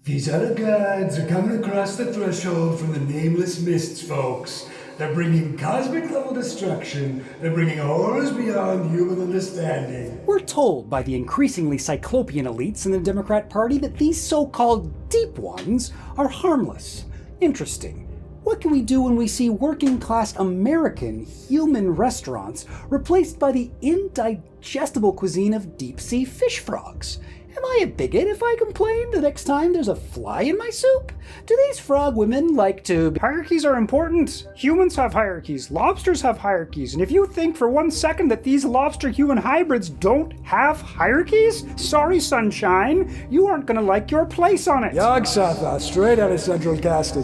These other gods are coming across the threshold from the nameless mists, folks. They're bringing cosmic-level destruction. They're bringing horrors beyond human understanding. We're told by the increasingly cyclopean elites in the Democrat Party that these so-called deep ones are harmless. Interesting. What can we do when we see working-class American human restaurants replaced by the indigestible cuisine of deep-sea fish frogs? Am I a bigot if I complain the next time there's a fly in my soup? Do these frog women like to... Hierarchies are important. Humans have hierarchies. Lobsters have hierarchies. And if you think for 1 second that these lobster-human hybrids don't have hierarchies, sorry, sunshine, you aren't going to like your place on it. Azathoth, straight out of Central Casting.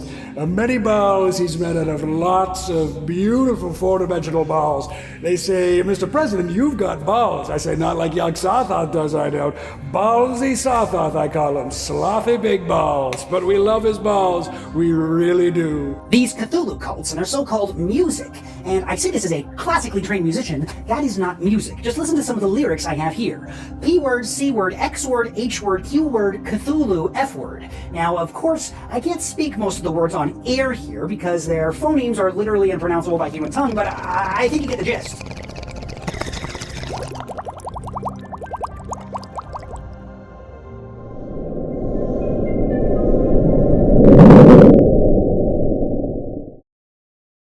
Many balls he's made out of lots of beautiful four-dimensional balls. They say, Mr. President, you've got balls. I say, not like Azathoth does, I don't. Ballsy Sothoth, I call him. Slothy big balls. But we love his balls. We really do. These Cthulhu cults and their so-called music. And I say this as a classically trained musician, that is not music. Just listen to some of the lyrics I have here. P-word, C-word, X-word, H-word, Q-word, Cthulhu, F-word. Now, of course, I can't speak most of the words on air here because their phonemes are literally unpronounceable by human tongue, but I think you get the gist.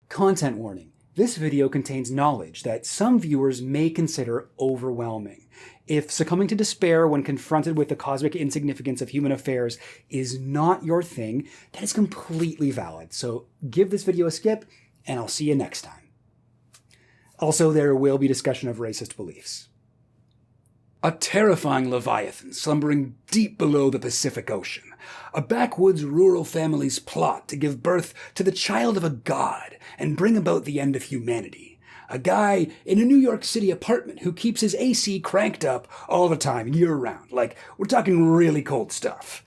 Content warning. This video contains knowledge that some viewers may consider overwhelming. If succumbing to despair when confronted with the cosmic insignificance of human affairs is not your thing, that is completely valid. So give this video a skip, and I'll see you next time. Also, there will be discussion of racist beliefs. A terrifying Leviathan slumbering deep below the Pacific Ocean. A backwoods rural family's plot to give birth to the child of a god and bring about the end of humanity. A guy in a New York City apartment who keeps his AC cranked up all the time, year-round. Like, we're talking really cold stuff.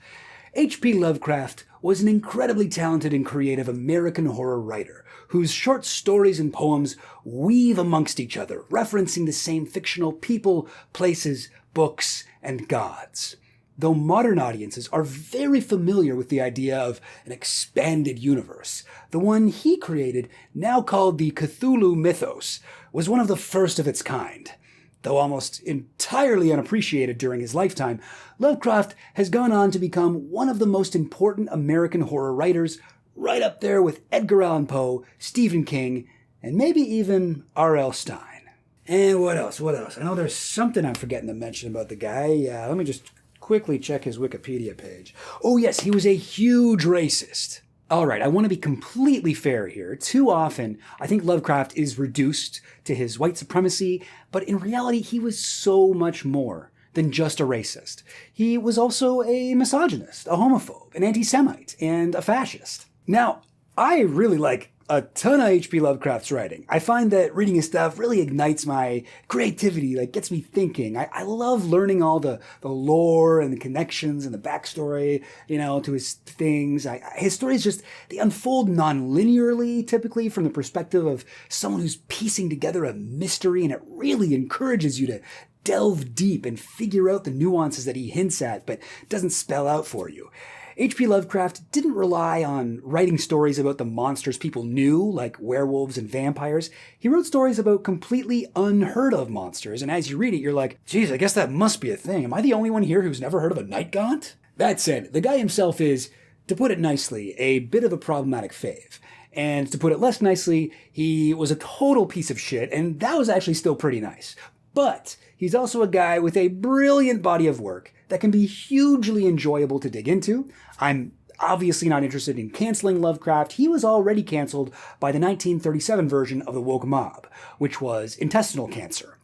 H.P. Lovecraft was an incredibly talented and creative American horror writer whose short stories and poems weave amongst each other, referencing the same fictional people, places, books, and gods. Though modern audiences are very familiar with the idea of an expanded universe, the one he created, now called the Cthulhu mythos, was one of the first of its kind. Though almost entirely unappreciated during his lifetime, Lovecraft has gone on to become one of the most important American horror writers, right up there with Edgar Allan Poe, Stephen King, and maybe even R.L. Stine. And what else? I know there's something I'm forgetting to mention about the guy. Let me just quickly check his Wikipedia page. Oh yes, he was a huge racist. Alright, I want to be completely fair here. Too often, I think Lovecraft is reduced to his white supremacy, but in reality, he was so much more than just a racist. He was also a misogynist, a homophobe, an anti-Semite, and a fascist. Now, I really like a ton of H.P. Lovecraft's writing. I find that reading his stuff really ignites my creativity, like gets me thinking. I love learning all the lore and the connections and the backstory, to his things. His stories just, they unfold non-linearly, typically from the perspective of someone who's piecing together a mystery, and it really encourages you to delve deep and figure out the nuances that he hints at, but doesn't spell out for you. H.P. Lovecraft didn't rely on writing stories about the monsters people knew, like werewolves and vampires. He wrote stories about completely unheard of monsters, and as you read it, you're like, geez, I guess that must be a thing. Am I the only one here who's never heard of a night gaunt? That said, the guy himself is, to put it nicely, a bit of a problematic fave. And to put it less nicely, he was a total piece of shit, and that was actually still pretty nice. But he's also a guy with a brilliant body of work that can be hugely enjoyable to dig into. I'm obviously not interested in canceling Lovecraft. He was already canceled by the 1937 version of the woke mob, which was intestinal cancer.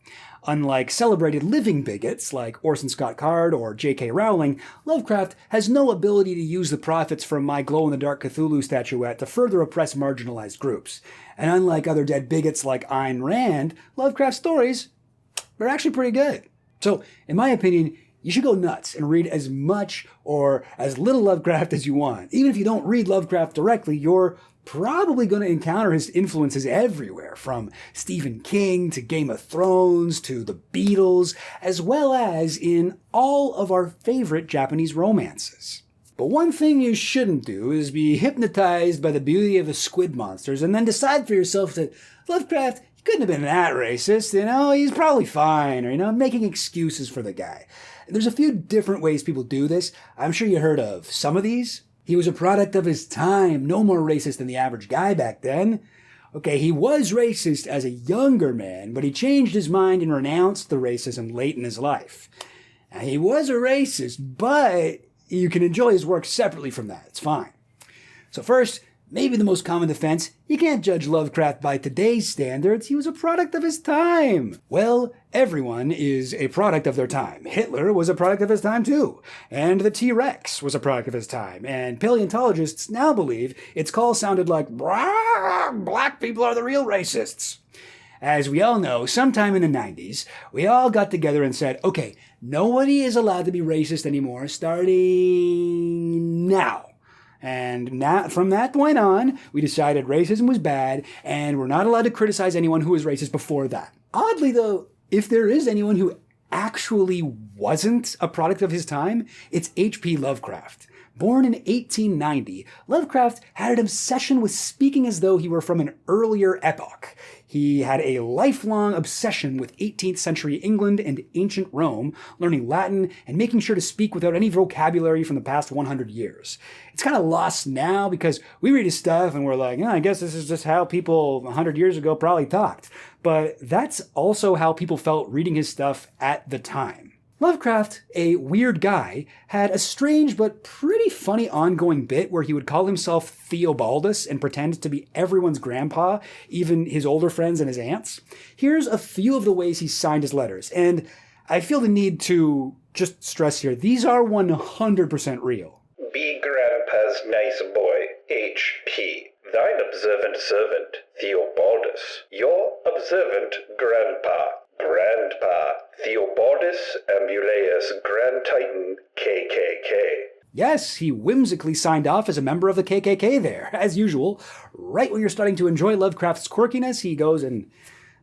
Unlike celebrated living bigots like Orson Scott Card or J.K. Rowling, Lovecraft has no ability to use the profits from my glow-in-the-dark Cthulhu statuette to further oppress marginalized groups. And unlike other dead bigots like Ayn Rand, Lovecraft's stories are actually pretty good. So, in my opinion, you should go nuts and read as much or as little Lovecraft as you want. Even if you don't read Lovecraft directly, you're probably going to encounter his influences everywhere, from Stephen King to Game of Thrones to the Beatles, as well as in all of our favorite Japanese romances. But one thing you shouldn't do is be hypnotized by the beauty of the squid monsters and then decide for yourself that Lovecraft, he couldn't have been that racist, he's probably fine, or, making excuses for the guy. There's a few different ways people do this. I'm sure you heard of some of these. He was a product of his time, no more racist than the average guy back then. Okay, he was racist as a younger man, but he changed his mind and renounced the racism late in his life. Now, he was a racist, but you can enjoy his work separately from that. It's fine. So first, maybe the most common defense, you can't judge Lovecraft by today's standards. He was a product of his time. Well, everyone is a product of their time. Hitler was a product of his time too. And the T-Rex was a product of his time. And paleontologists now believe its call sounded like, black people are the real racists. As we all know, sometime in the 90s, we all got together and said, okay, nobody is allowed to be racist anymore starting now. And now, from that point on, we decided racism was bad, and we're not allowed to criticize anyone who was racist before that. Oddly, though, if there is anyone who actually wasn't a product of his time, it's H.P. Lovecraft. Born in 1890, Lovecraft had an obsession with speaking as though he were from an earlier epoch. He had a lifelong obsession with 18th century England and ancient Rome, learning Latin and making sure to speak without any vocabulary from the past 100 years. It's kind of lost now because we read his stuff and we're like, I guess this is just how people 100 years ago probably talked. But that's also how people felt reading his stuff at the time. Lovecraft, a weird guy, had a strange but pretty funny ongoing bit where he would call himself Theobaldus and pretend to be everyone's grandpa, even his older friends and his aunts. Here's a few of the ways he signed his letters, and I feel the need to just stress here, these are 100% real. Be Grandpa's nice boy, H.P. Thine observant servant, Theobaldus. Your observant Grandpa. Grandpa, Theobaldus Ambulaeus Grand Titan, KKK. Yes, he whimsically signed off as a member of the KKK there. As usual, right when you're starting to enjoy Lovecraft's quirkiness, he goes and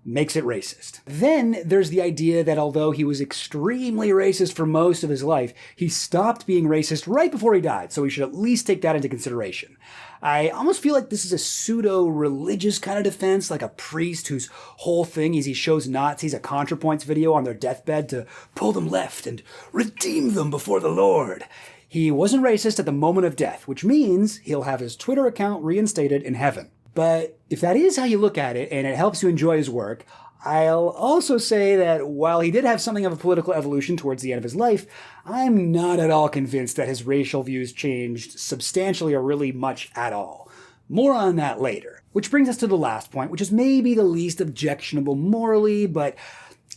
makes it racist. Then there's the idea that although he was extremely racist for most of his life, he stopped being racist right before he died, so we should at least take that into consideration. I almost feel like this is a pseudo-religious kind of defense, like a priest whose whole thing is he shows Nazis a ContraPoints video on their deathbed to pull them left and redeem them before the Lord. He wasn't racist at the moment of death, which means he'll have his Twitter account reinstated in heaven. But if that is how you look at it and it helps you enjoy his work, I'll also say that while he did have something of a political evolution towards the end of his life, I'm not at all convinced that his racial views changed substantially or really much at all. More on that later. Which brings us to the last point, which is maybe the least objectionable morally, but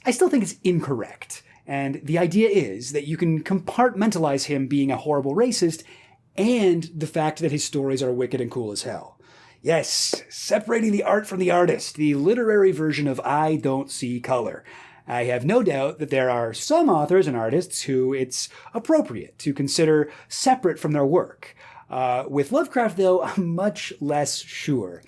I still think it's incorrect. And the idea is that you can compartmentalize him being a horrible racist and the fact that his stories are wicked and cool as hell. Yes, separating the art from the artist, the literary version of I don't see color. I have no doubt that there are some authors and artists who it's appropriate to consider separate from their work. With Lovecraft, though, I'm much less sure.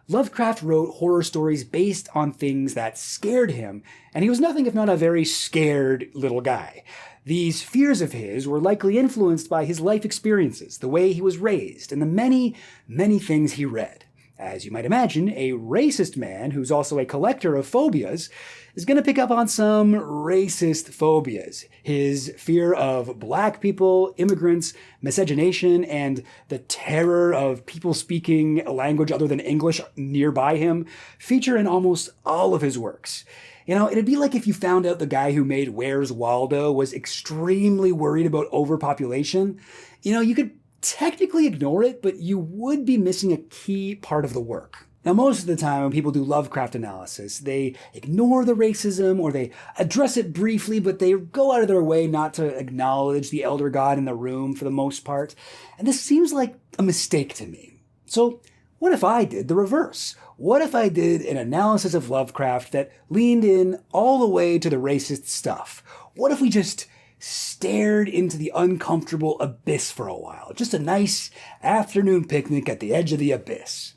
Lovecraft wrote horror stories based on things that scared him, and he was nothing if not a very scared little guy. These fears of his were likely influenced by his life experiences, the way he was raised, and the many, many things he read. As you might imagine, a racist man who's also a collector of phobias is going to pick up on some racist phobias. His fear of black people, immigrants, miscegenation, and the terror of people speaking a language other than English nearby him feature in almost all of his works. It'd be like if you found out the guy who made Where's Waldo was extremely worried about overpopulation. You could technically ignore it, but you would be missing a key part of the work. Now, most of the time when people do Lovecraft analysis, they ignore the racism or they address it briefly, but they go out of their way not to acknowledge the elder god in the room for the most part. And this seems like a mistake to me. So what if I did the reverse? What if I did an analysis of Lovecraft that leaned in all the way to the racist stuff? What if we just stared into the uncomfortable abyss for a while? Just a nice afternoon picnic at the edge of the abyss.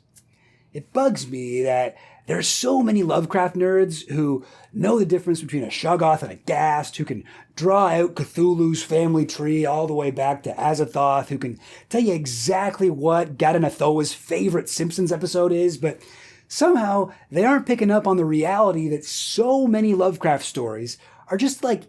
It bugs me that There are so many Lovecraft nerds who know the difference between a Shoggoth and a Ghast, who can draw out Cthulhu's family tree all the way back to Azathoth, who can tell you exactly what Gadonathoa's favorite Simpsons episode is, but somehow they aren't picking up on the reality that so many Lovecraft stories are just like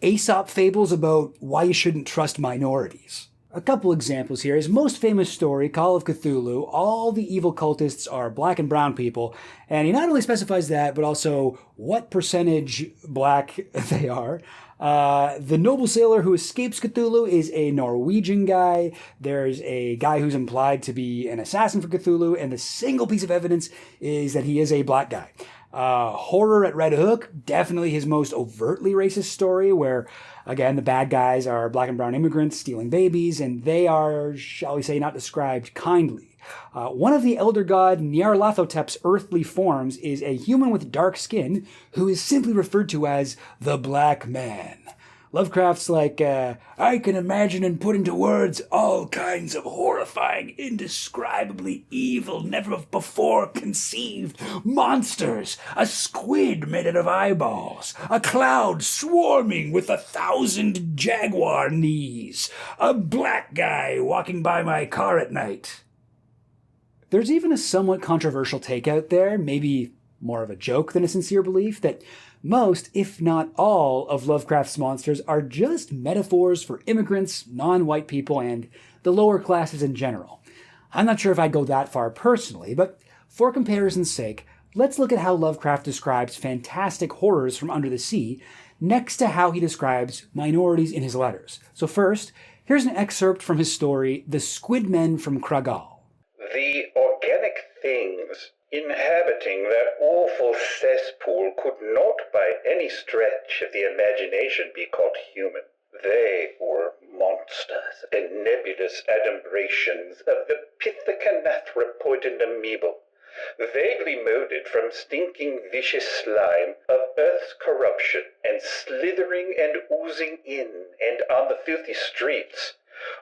Aesop fables about why you shouldn't trust minorities. A couple examples here. His most famous story, Call of Cthulhu, all the evil cultists are black and brown people, and he not only specifies that, but also what percentage black they are. The noble sailor who escapes Cthulhu is a Norwegian guy. There's a guy who's implied to be an assassin for Cthulhu, and the single piece of evidence is that he is a black guy. Horror at Red Hook, definitely his most overtly racist story, where, again, the bad guys are black and brown immigrants stealing babies, and they are, shall we say, not described kindly. One of the elder god Nyarlathotep's earthly forms is a human with dark skin who is simply referred to as the Black Man. Lovecraft's like, I can imagine and put into words all kinds of horrifying, indescribably evil, never before conceived monsters. A squid made out of eyeballs. A cloud swarming with 1,000 jaguar knees. A black guy walking by my car at night. There's even a somewhat controversial take out there, maybe more of a joke than a sincere belief, that most, if not all, of Lovecraft's monsters are just metaphors for immigrants, non-white people, and the lower classes in general. I'm not sure if I'd go that far personally, but for comparison's sake, let's look at how Lovecraft describes fantastic horrors from under the sea, next to how he describes minorities in his letters. So first, here's an excerpt from his story, The Squid Men from Kragal. The organic things inhabiting that awful cesspool could not by any stretch of the imagination be called human. They were monsters and nebulous adumbrations of the pithecanthropoid amoeba, vaguely molded from stinking vicious slime of earth's corruption and slithering and oozing in and on the filthy streets,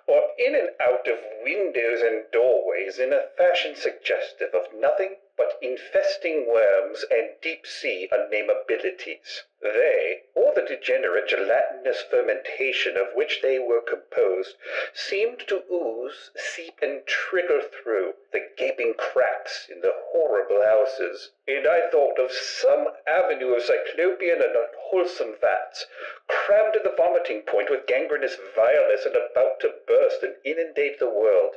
or in and out of windows and doorways in a fashion suggestive of nothing but infesting worms and deep-sea unnamabilities. They, or the degenerate gelatinous fermentation of which they were composed, seemed to ooze, seep, and trickle through the gaping cracks in the horrible houses, and I thought of some avenue of cyclopean and unwholesome vats, crammed to the vomiting point with gangrenous vileness and about to burst and inundate the world,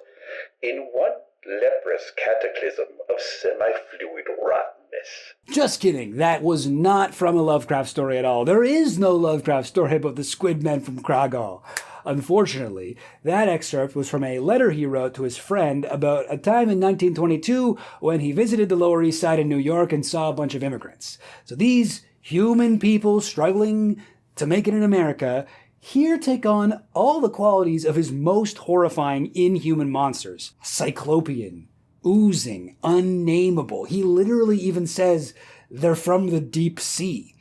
in one leprous cataclysm of semi-fluid rottenness. Just kidding. That was not from a Lovecraft story at all. There is no Lovecraft story about the Squid Men from Kragal. Unfortunately, that excerpt was from a letter he wrote to his friend about a time in 1922 when he visited the Lower East Side in New York and saw a bunch of immigrants. So these human people struggling to make it in America here take on all the qualities of his most horrifying inhuman monsters. Cyclopean, oozing, unnameable. He literally even says they're from the deep sea.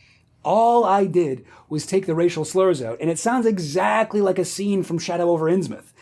All I did was take the racial slurs out, and it sounds exactly like a scene from Shadow over Innsmouth.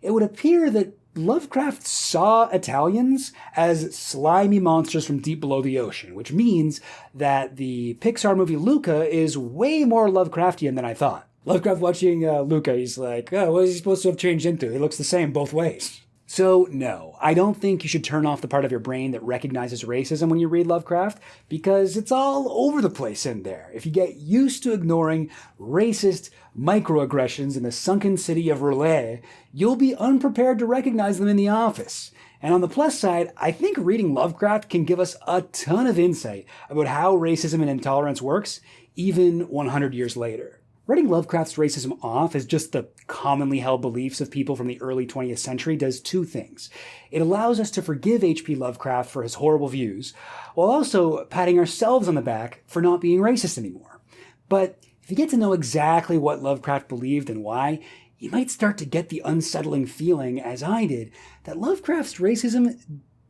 It would appear that Lovecraft saw Italians as slimy monsters from deep below the ocean, which means that the Pixar movie Luca is way more Lovecraftian than I thought. Lovecraft watching Luca, he's like, oh, what is he supposed to have changed into? He looks the same both ways. So, no, I don't think you should turn off the part of your brain that recognizes racism when you read Lovecraft, because it's all over the place in there. If you get used to ignoring racist microaggressions in the sunken city of Relais, you'll be unprepared to recognize them in the office. And on the plus side, I think reading Lovecraft can give us a ton of insight about how racism and intolerance works, even 100 years later. Writing Lovecraft's racism off as just the commonly held beliefs of people from the early 20th century does two things. It allows us to forgive H.P. Lovecraft for his horrible views, while also patting ourselves on the back for not being racist anymore. But if you get to know exactly what Lovecraft believed and why, you might start to get the unsettling feeling, as I did, that Lovecraft's racism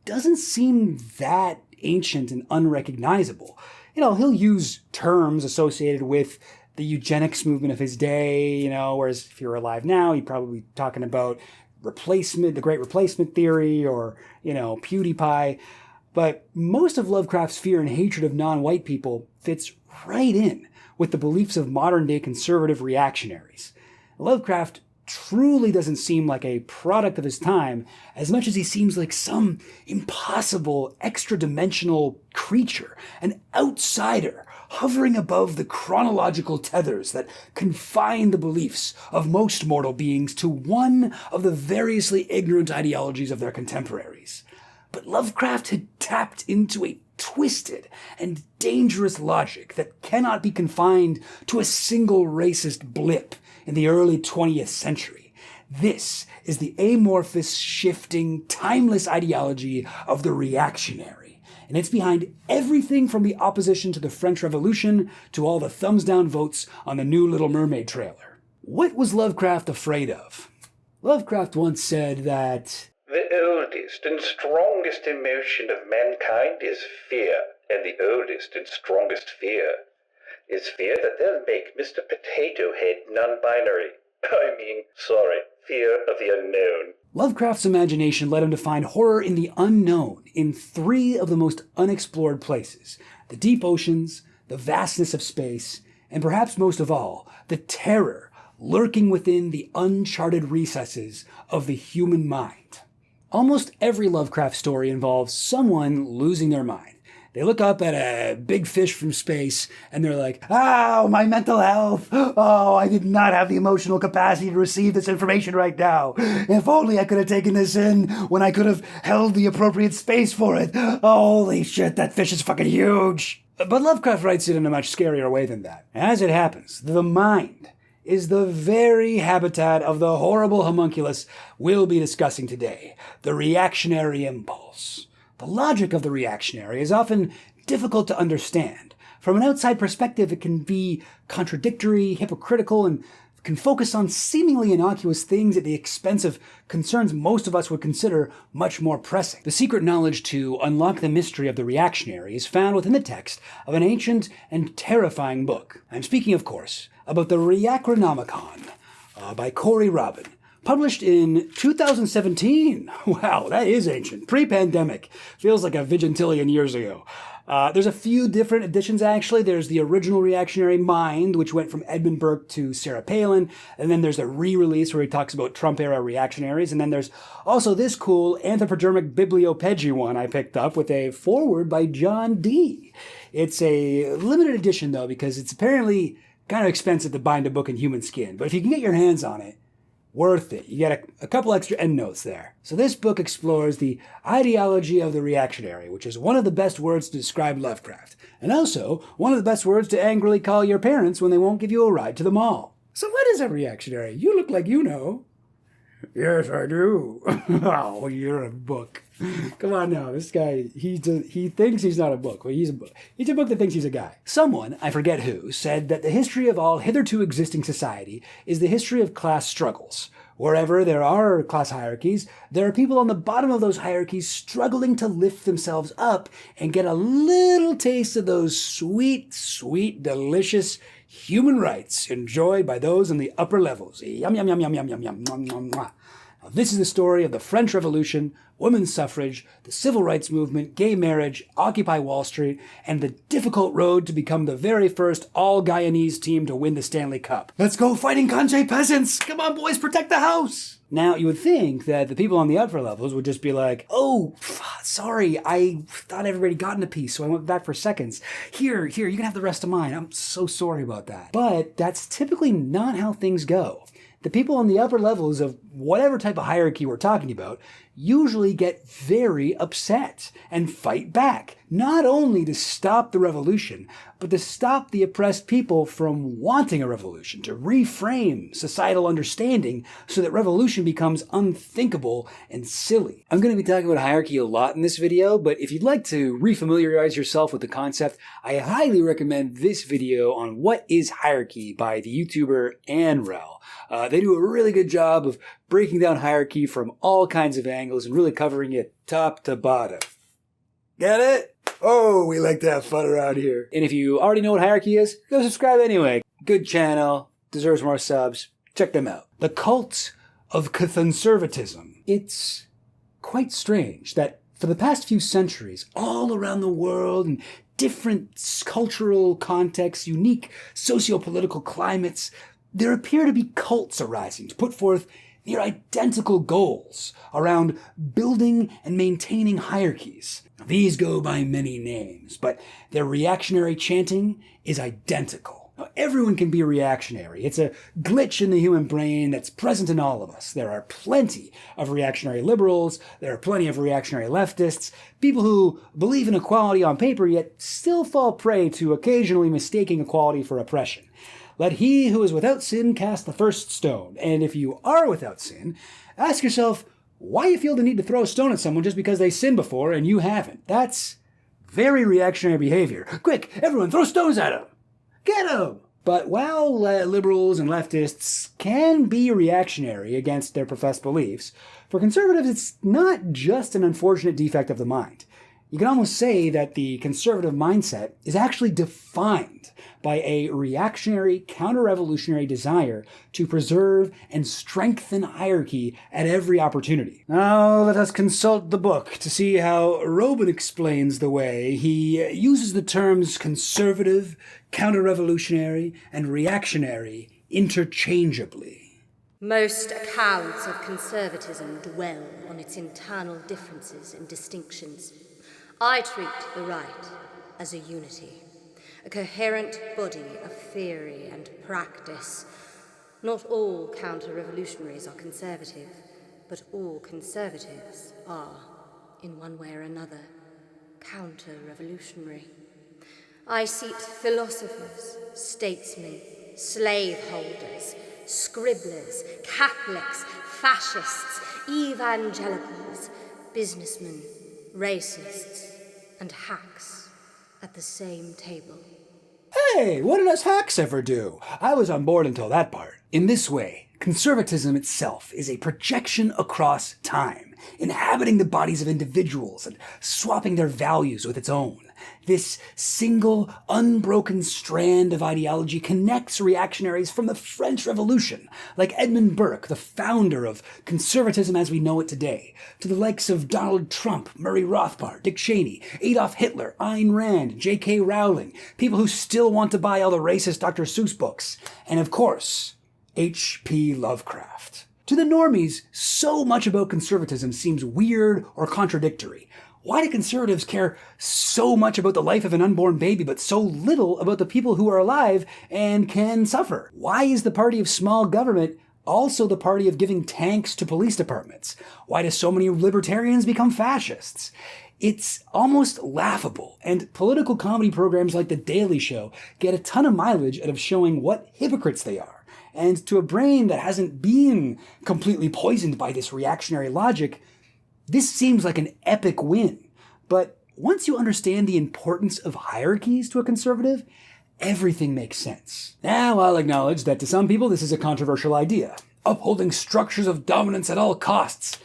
doesn't seem that ancient and unrecognizable. He'll use terms associated with the eugenics movement of his day, whereas if he were alive now, he'd probably be talking about the great replacement theory, or, PewDiePie. But most of Lovecraft's fear and hatred of non-white people fits right in with the beliefs of modern-day conservative reactionaries. Lovecraft truly doesn't seem like a product of his time as much as he seems like some impossible, extra-dimensional creature, an outsider hovering above the chronological tethers that confine the beliefs of most mortal beings to one of the variously ignorant ideologies of their contemporaries. But Lovecraft had tapped into a twisted and dangerous logic that cannot be confined to a single racist blip in the early 20th century. This is the amorphous, shifting, timeless ideology of the reactionary. And it's behind everything from the opposition to the French Revolution to all the thumbs down votes on the new Little Mermaid trailer. What was Lovecraft afraid of? Lovecraft once said that the oldest and strongest emotion of mankind is fear, and the oldest and strongest fear is fear that they'll make Mr. Potato Head non-binary. Fear of the unknown. Lovecraft's imagination led him to find horror in the unknown in three of the most unexplored places: the deep oceans, the vastness of space, and perhaps most of all, the terror lurking within the uncharted recesses of the human mind. Almost every Lovecraft story involves someone losing their mind. They look up at a big fish from space and they're like, "Oh, my mental health. Oh, I did not have the emotional capacity to receive this information right now. If only I could have taken this in when I could have held the appropriate space for it. Holy shit, that fish is fucking huge." But Lovecraft writes it in a much scarier way than that. As it happens, the mind is the very habitat of the horrible homunculus we'll be discussing today, the reactionary impulse. The logic of the reactionary is often difficult to understand. From an outside perspective, it can be contradictory, hypocritical, and can focus on seemingly innocuous things at the expense of concerns most of us would consider much more pressing. The secret knowledge to unlock the mystery of the reactionary is found within the text of an ancient and terrifying book. I'm speaking, of course, about the REACRONOMICON by Corey Robin, published in 2017. Wow, that is ancient. Pre-pandemic. Feels like a vigintillion years ago. There's a few different editions, actually. There's the original Reactionary Mind, which went from Edmund Burke to Sarah Palin. And then there's a re-release where he talks about Trump-era reactionaries. And then there's also this cool anthropodermic bibliopedgy one I picked up with a foreword by John Dee. It's a limited edition, though, because it's apparently kind of expensive to bind a book in human skin. But if you can get your hands on it, worth it. You get a couple extra endnotes there. So this book explores the ideology of the reactionary, which is one of the best words to describe Lovecraft, and also one of the best words to angrily call your parents when they won't give you a ride to the mall. So what is a reactionary? You look like you know. Yes, I do. Oh, you're a book. Come on now, this guy, he thinks he's not a book. Well, he's a book. He's a book that thinks he's a guy. Someone, I forget who, said that the history of all hitherto existing society is the history of class struggles. Wherever there are class hierarchies, there are people on the bottom of those hierarchies struggling to lift themselves up and get a little taste of those sweet, sweet, delicious human rights enjoyed by those in the upper levels. Yum, yum, yum, yum, yum, yum, yum, yum, yum. Now, this is the story of the French Revolution, women's suffrage, the civil rights movement, gay marriage, Occupy Wall Street, and the difficult road to become the very first all-Guyanese team to win the Stanley Cup. Let's go fighting Kanche peasants! Come on, boys, protect the house! Now, you would think that the people on the upper levels would just be like, "Oh, sorry, I thought everybody got in a piece, so I went back for seconds. Here, you can have the rest of mine. I'm so sorry about that." But that's typically not how things go. The people on the upper levels of whatever type of hierarchy we're talking about usually get very upset and fight back, not only to stop the revolution, but to stop the oppressed people from wanting a revolution, to reframe societal understanding so that revolution becomes unthinkable and silly. I'm going to be talking about hierarchy a lot in this video, but if you'd like to refamiliarize yourself with the concept, I highly recommend this video on What is Hierarchy by the YouTuber Anrel. They do a really good job of breaking down hierarchy from all kinds of angles and really covering it top to bottom. Get it? Oh, we like to have fun around here. And if you already know what hierarchy is, go subscribe anyway. Good channel, deserves more subs. Check them out. The Cult of Cthonservatism. It's quite strange that For the past few centuries, all around the world, in different cultural contexts, unique socio-political climates, there appear to be cults arising to put forth near identical goals around building and maintaining hierarchies. These go by many names, but their reactionary chanting is identical. Now, everyone can be a reactionary. It's a glitch in the human brain that's present in all of us. There are plenty of reactionary liberals. There are plenty of reactionary leftists. People who believe in equality on paper yet still fall prey to occasionally mistaking equality for oppression. Let he who is without sin cast the first stone. And if you are without sin, ask yourself why you feel the need to throw a stone at someone just because they sinned before and you haven't. That's very reactionary behavior. Quick, everyone, throw stones at him! Get him! But while liberals and leftists can be reactionary against their professed beliefs, for conservatives it's not just an unfortunate defect of the mind. You can almost say that the conservative mindset is actually defined by a reactionary, counter-revolutionary desire to preserve and strengthen hierarchy at every opportunity. Now let us consult the book to see how Robin explains the way he uses the terms conservative, counter-revolutionary, and reactionary interchangeably. Most accounts of conservatism dwell on its internal differences and distinctions. I treat the right as a unity, a coherent body of theory and practice. Not all counter-revolutionaries are conservative, but all conservatives are, in one way or another, counter-revolutionary. I seat philosophers, statesmen, slaveholders, scribblers, Catholics, fascists, evangelicals, businessmen, racists, and hacks at the same table. Hey, what did us hacks ever do? I was on board until that part. In this way, conservatism itself is a projection across time, inhabiting the bodies of individuals and swapping their values with its own. This single, unbroken strand of ideology connects reactionaries from the French Revolution, like Edmund Burke, the founder of conservatism as we know it today, to the likes of Donald Trump, Murray Rothbard, Dick Cheney, Adolf Hitler, Ayn Rand, J.K. Rowling, people who still want to buy all the racist Dr. Seuss books, and of course, H.P. Lovecraft. To the normies, so much about conservatism seems weird or contradictory. Why do conservatives care so much about the life of an unborn baby, but so little about the people who are alive and can suffer? Why is the party of small government also the party of giving tanks to police departments? Why do so many libertarians become fascists? It's almost laughable, and political comedy programs like The Daily Show get a ton of mileage out of showing what hypocrites they are. And to a brain that hasn't been completely poisoned by this reactionary logic, this seems like an epic win. But once you understand the importance of hierarchies to a conservative, everything makes sense. Now, I'll acknowledge that to some people this is a controversial idea. Upholding structures of dominance at all costs.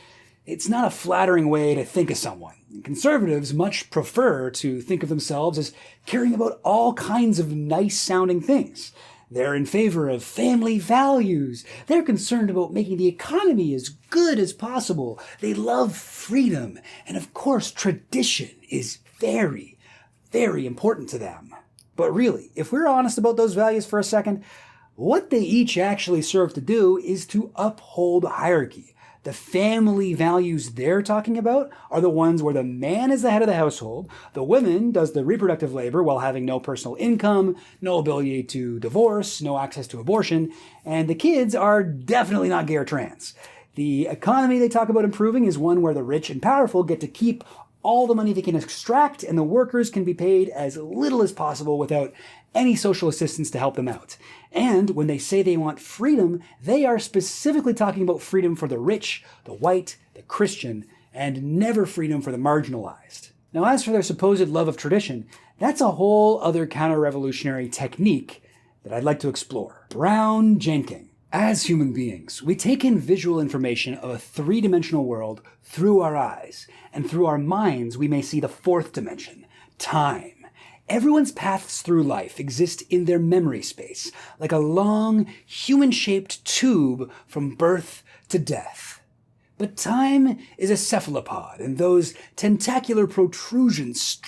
It's not a flattering way to think of someone. Conservatives much prefer to think of themselves as caring about all kinds of nice-sounding things. They're in favor of family values. They're concerned about making the economy as good as possible. They love freedom. And of course, tradition is very, very important to them. But really, if we're honest about those values for a second, what they each actually serve to do is to uphold hierarchy. The family values they're talking about are the ones where the man is the head of the household, the woman does the reproductive labor while having no personal income, no ability to divorce, no access to abortion, and the kids are definitely not gay or trans. The economy they talk about improving is one where the rich and powerful get to keep all the money they can extract and the workers can be paid as little as possible without any social assistance to help them out. And when they say they want freedom, they are specifically talking about freedom for the rich, the white, the Christian, and never freedom for the marginalized. Now, as for their supposed love of tradition, that's a whole other counter-revolutionary technique that I'd like to explore. Brown Jenking. As human beings, we take in visual information of a three-dimensional world through our eyes, and through our minds we may see the fourth dimension, time. Everyone's paths through life exist in their memory space, like a long, human-shaped tube from birth to death. But time is a cephalopod, and those tentacular protrusions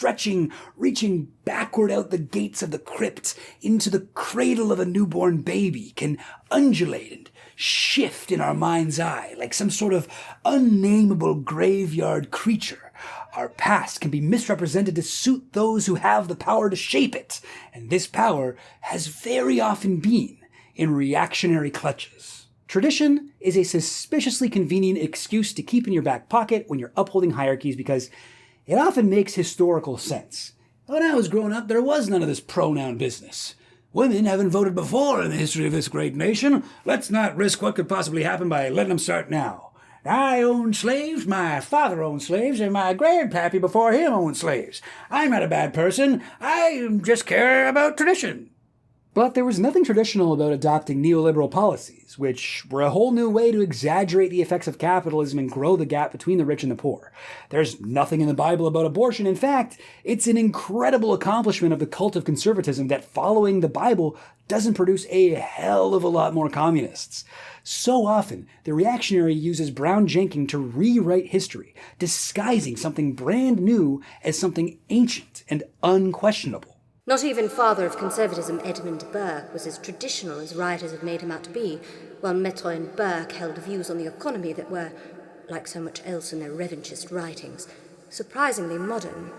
reaching backward out the gates of the crypt into the cradle of a newborn baby can undulate and shift in our mind's eye like some sort of unnameable graveyard creature. Our past can be misrepresented to suit those who have the power to shape it, and this power has very often been in reactionary clutches. Tradition is a suspiciously convenient excuse to keep in your back pocket when you're upholding hierarchies because it often makes historical sense. When I was growing up, there was none of this pronoun business. Women haven't voted before in the history of this great nation. Let's not risk what could possibly happen by letting them start now. I owned slaves, my father owned slaves, and my grandpappy before him owned slaves. I'm not a bad person. I just care about tradition. But there was nothing traditional about adopting neoliberal policies, which were a whole new way to exaggerate the effects of capitalism and grow the gap between the rich and the poor. There's nothing in the Bible about abortion. In fact, it's an incredible accomplishment of the cult of conservatism that following the Bible doesn't produce a hell of a lot more communists. So often, the reactionary uses Brown Jenking to rewrite history, disguising something brand new as something ancient and unquestionable. Not even father of conservatism Edmund Burke was as traditional as writers have made him out to be, while Metro and Burke held views on the economy that were, like so much else in their revanchist writings, surprisingly modern.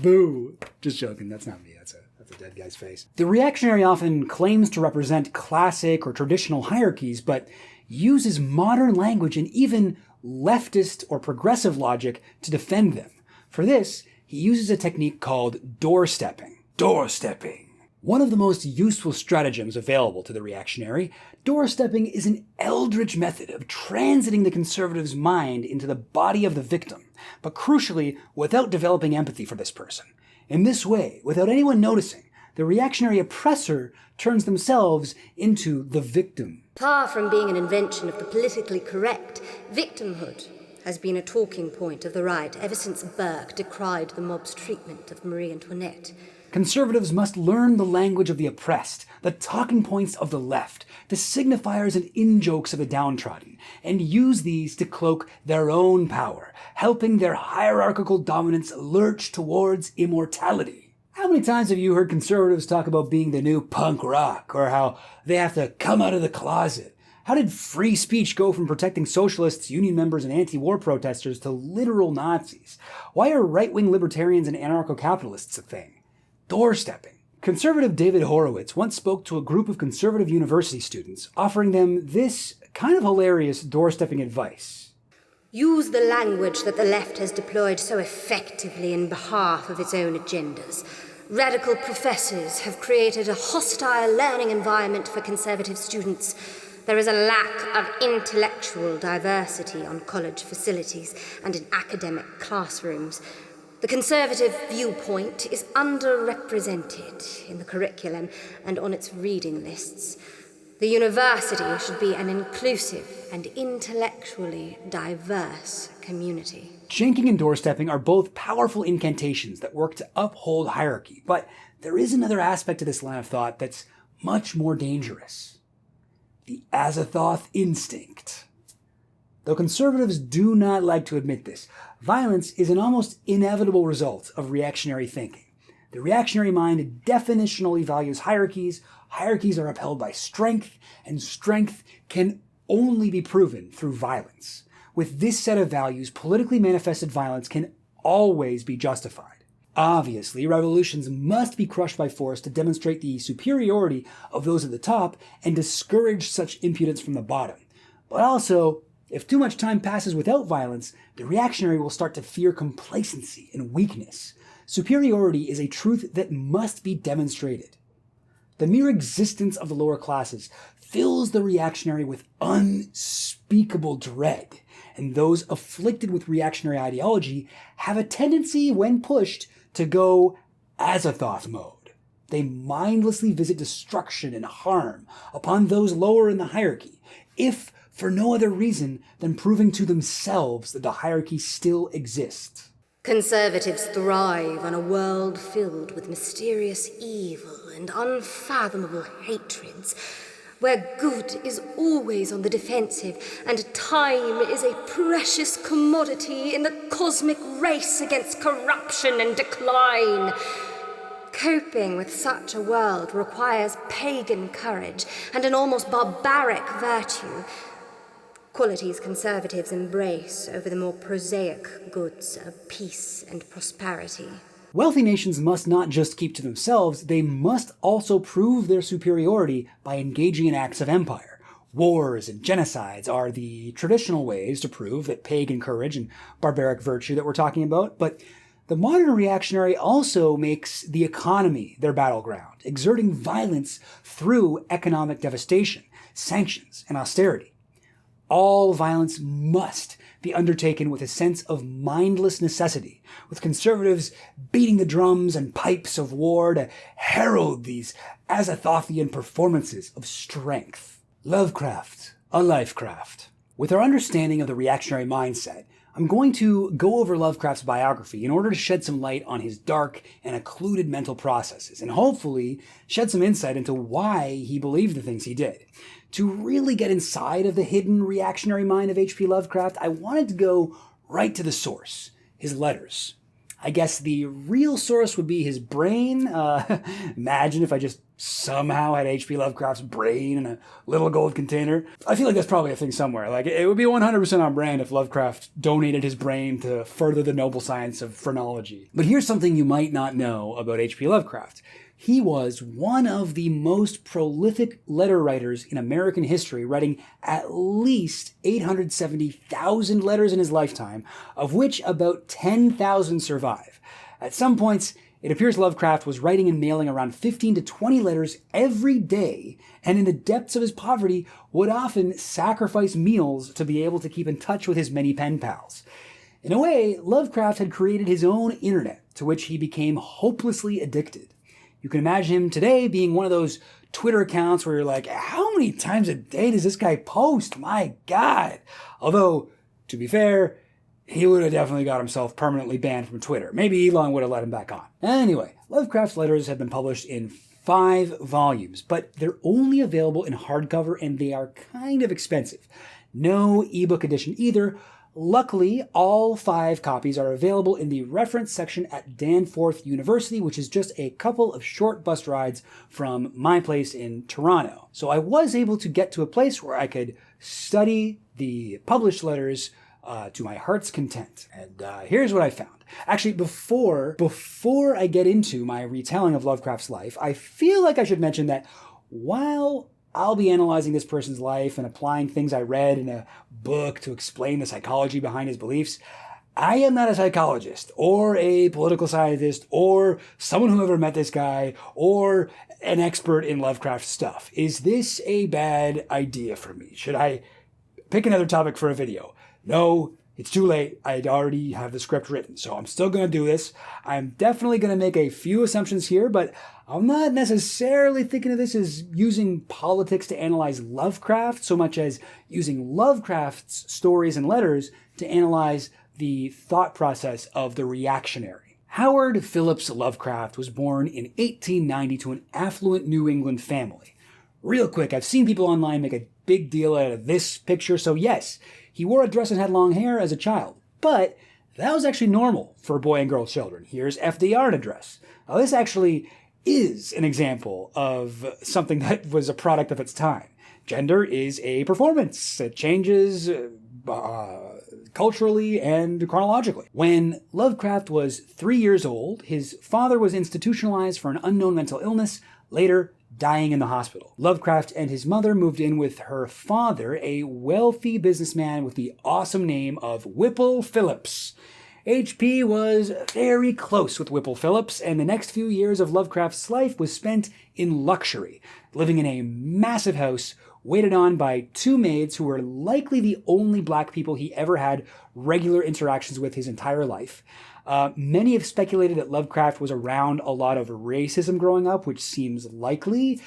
Boo! Just joking, that's not me, that's a dead guy's face. The reactionary often claims to represent classic or traditional hierarchies, but uses modern language and even leftist or progressive logic to defend them. For this, he uses a technique called doorstepping. Doorstepping. One of the most useful stratagems available to the reactionary, doorstepping is an eldritch method of transiting the conservative's mind into the body of the victim, but crucially, without developing empathy for this person. In this way, without anyone noticing, the reactionary oppressor turns themselves into the victim. Far from being an invention of the politically correct, victimhood has been a talking point of the right ever since Burke decried the mob's treatment of Marie Antoinette. Conservatives must learn the language of the oppressed, the talking points of the left, the signifiers and in-jokes of the downtrodden, and use these to cloak their own power, helping their hierarchical dominance lurch towards immortality. How many times have you heard conservatives talk about being the new punk rock, or how they have to come out of the closet? How did free speech go from protecting socialists, union members, and anti-war protesters to literal Nazis? Why are right-wing libertarians and anarcho-capitalists a thing? Doorstepping. Conservative David Horowitz once spoke to a group of conservative university students, offering them this kind of hilarious doorstepping advice. Use the language that the left has deployed so effectively in behalf of its own agendas. Radical professors have created a hostile learning environment for conservative students. There is a lack of intellectual diversity on college facilities and in academic classrooms. The conservative viewpoint is underrepresented in the curriculum and on its reading lists. The university should be an inclusive and intellectually diverse community. Jenking and doorstepping are both powerful incantations that work to uphold hierarchy, but there is another aspect to this line of thought that's much more dangerous. The Azathoth Instinct. Though conservatives do not like to admit this, violence is an almost inevitable result of reactionary thinking. The reactionary mind definitionally values hierarchies. Hierarchies are upheld by strength, and strength can only be proven through violence. With this set of values, politically manifested violence can always be justified. Obviously, revolutions must be crushed by force to demonstrate the superiority of those at the top and discourage such impudence from the bottom. But also, if too much time passes without violence, the reactionary will start to fear complacency and weakness. Superiority is a truth that must be demonstrated. The mere existence of the lower classes fills the reactionary with unspeakable dread, and those afflicted with reactionary ideology have a tendency, when pushed, to go Azathoth mode. They mindlessly visit destruction and harm upon those lower in the hierarchy, if for no other reason than proving to themselves that the hierarchy still exists. Conservatives thrive on a world filled with mysterious evil and unfathomable hatreds, where good is always on the defensive and time is a precious commodity in the cosmic race against corruption and decline. Coping with such a world requires pagan courage and an almost barbaric virtue, qualities conservatives embrace over the more prosaic goods of peace and prosperity. Wealthy nations must not just keep to themselves, they must also prove their superiority by engaging in acts of empire. Wars and genocides are the traditional ways to prove that pagan courage and barbaric virtue that we're talking about, but the modern reactionary also makes the economy their battleground, exerting violence through economic devastation, sanctions, and austerity. All violence must be undertaken with a sense of mindless necessity, with conservatives beating the drums and pipes of war to herald these Azathothian performances of strength. Lovecraft, a Lifecraft. With our understanding of the reactionary mindset, I'm going to go over Lovecraft's biography in order to shed some light on his dark and occluded mental processes, and hopefully shed some insight into why he believed the things he did. To really get inside of the hidden reactionary mind of H.P. Lovecraft, I wanted to go right to the source, his letters. I guess the real source would be his brain. Imagine if I just somehow had H.P. Lovecraft's brain in a little gold container. I feel like that's probably a thing somewhere. Like, it would be 100% on brand if Lovecraft donated his brain to further the noble science of phrenology. But here's something you might not know about H.P. Lovecraft. He was one of the most prolific letter writers in American history, writing at least 870,000 letters in his lifetime, of which about 10,000 survive. At some points, it appears Lovecraft was writing and mailing around 15 to 20 letters every day, and in the depths of his poverty would often sacrifice meals to be able to keep in touch with his many pen pals. In a way, Lovecraft had created his own internet, to which he became hopelessly addicted. You can imagine him today being one of those Twitter accounts where you're like, how many times a day does this guy post? My God. Although, to be fair, he would have definitely got himself permanently banned from Twitter. Maybe Elon would have let him back on. Anyway, Lovecraft's letters have been published in 5 volumes, but they're only available in hardcover and they are kind of expensive. No ebook edition either. Luckily, all 5 copies are available in the reference section at Danforth University, which is just a couple of short bus rides from my place in Toronto. So I was able to get to a place where I could study the published letters to my heart's content. And here's what I found. Actually, before I get into my retelling of Lovecraft's life, I feel like I should mention that while I'll be analyzing this person's life and applying things I read in a book to explain the psychology behind his beliefs, I am not a psychologist or a political scientist or someone who ever met this guy or an expert in Lovecraft stuff. Is this a bad idea for me? Should I pick another topic for a video? No, it's too late. I already have the script written, so I'm still going to do this. I'm definitely going to make a few assumptions here, but I'm not necessarily thinking of this as using politics to analyze Lovecraft so much as using Lovecraft's stories and letters to analyze the thought process of the reactionary. Howard Phillips Lovecraft was born in 1890 to an affluent New England family. Real quick, I've seen people online make a big deal out of this picture, so yes, he wore a dress and had long hair as a child, but that was actually normal for boy and girl children. Here's FDR in a dress. Now this actually is an example of something that was a product of its time. Gender is a performance. It changes culturally and chronologically. When Lovecraft was 3 years old, his father was institutionalized for an unknown mental illness, later dying in the hospital. Lovecraft and his mother moved in with her father, a wealthy businessman with the awesome name of Whipple Phillips. H.P. was very close with Whipple Phillips, and the next few years of Lovecraft's life was spent in luxury, living in a massive house waited on by 2 maids who were likely the only black people he ever had regular interactions with his entire life. Many have speculated that Lovecraft was around a lot of racism growing up, which seems likely.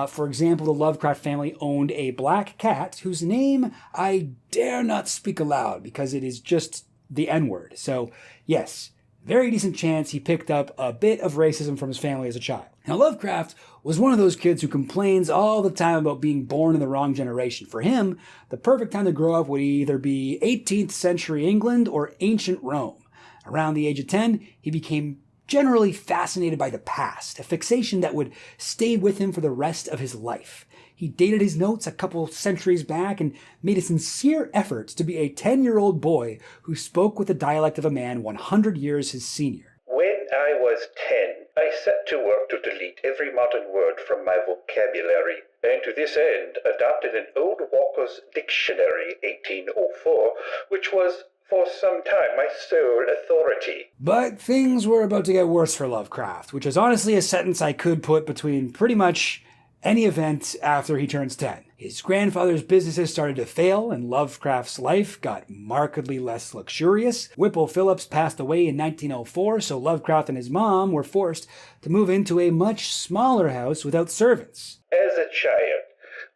For example, the Lovecraft family owned a black cat whose name I dare not speak aloud because it is just the N-word. So yes, very decent chance he picked up a bit of racism from his family as a child. Now, Lovecraft was one of those kids who complains all the time about being born in the wrong generation. For him, the perfect time to grow up would either be 18th century England or ancient Rome. Around the age of 10, he became generally fascinated by the past, a fixation that would stay with him for the rest of his life. He dated his notes a couple centuries back and made a sincere effort to be a 10-year-old boy who spoke with the dialect of a man 100 years his senior. When I was 10, I set to work to delete every modern word from my vocabulary, and to this end adopted an Old Walker's Dictionary, 1804, which was for some time my sole authority. But things were about to get worse for Lovecraft, which is honestly a sentence I could put between pretty much any event after he turns 10. His grandfather's businesses started to fail, and Lovecraft's life got markedly less luxurious. Whipple Phillips passed away in 1904, so Lovecraft and his mom were forced to move into a much smaller house without servants. As a child,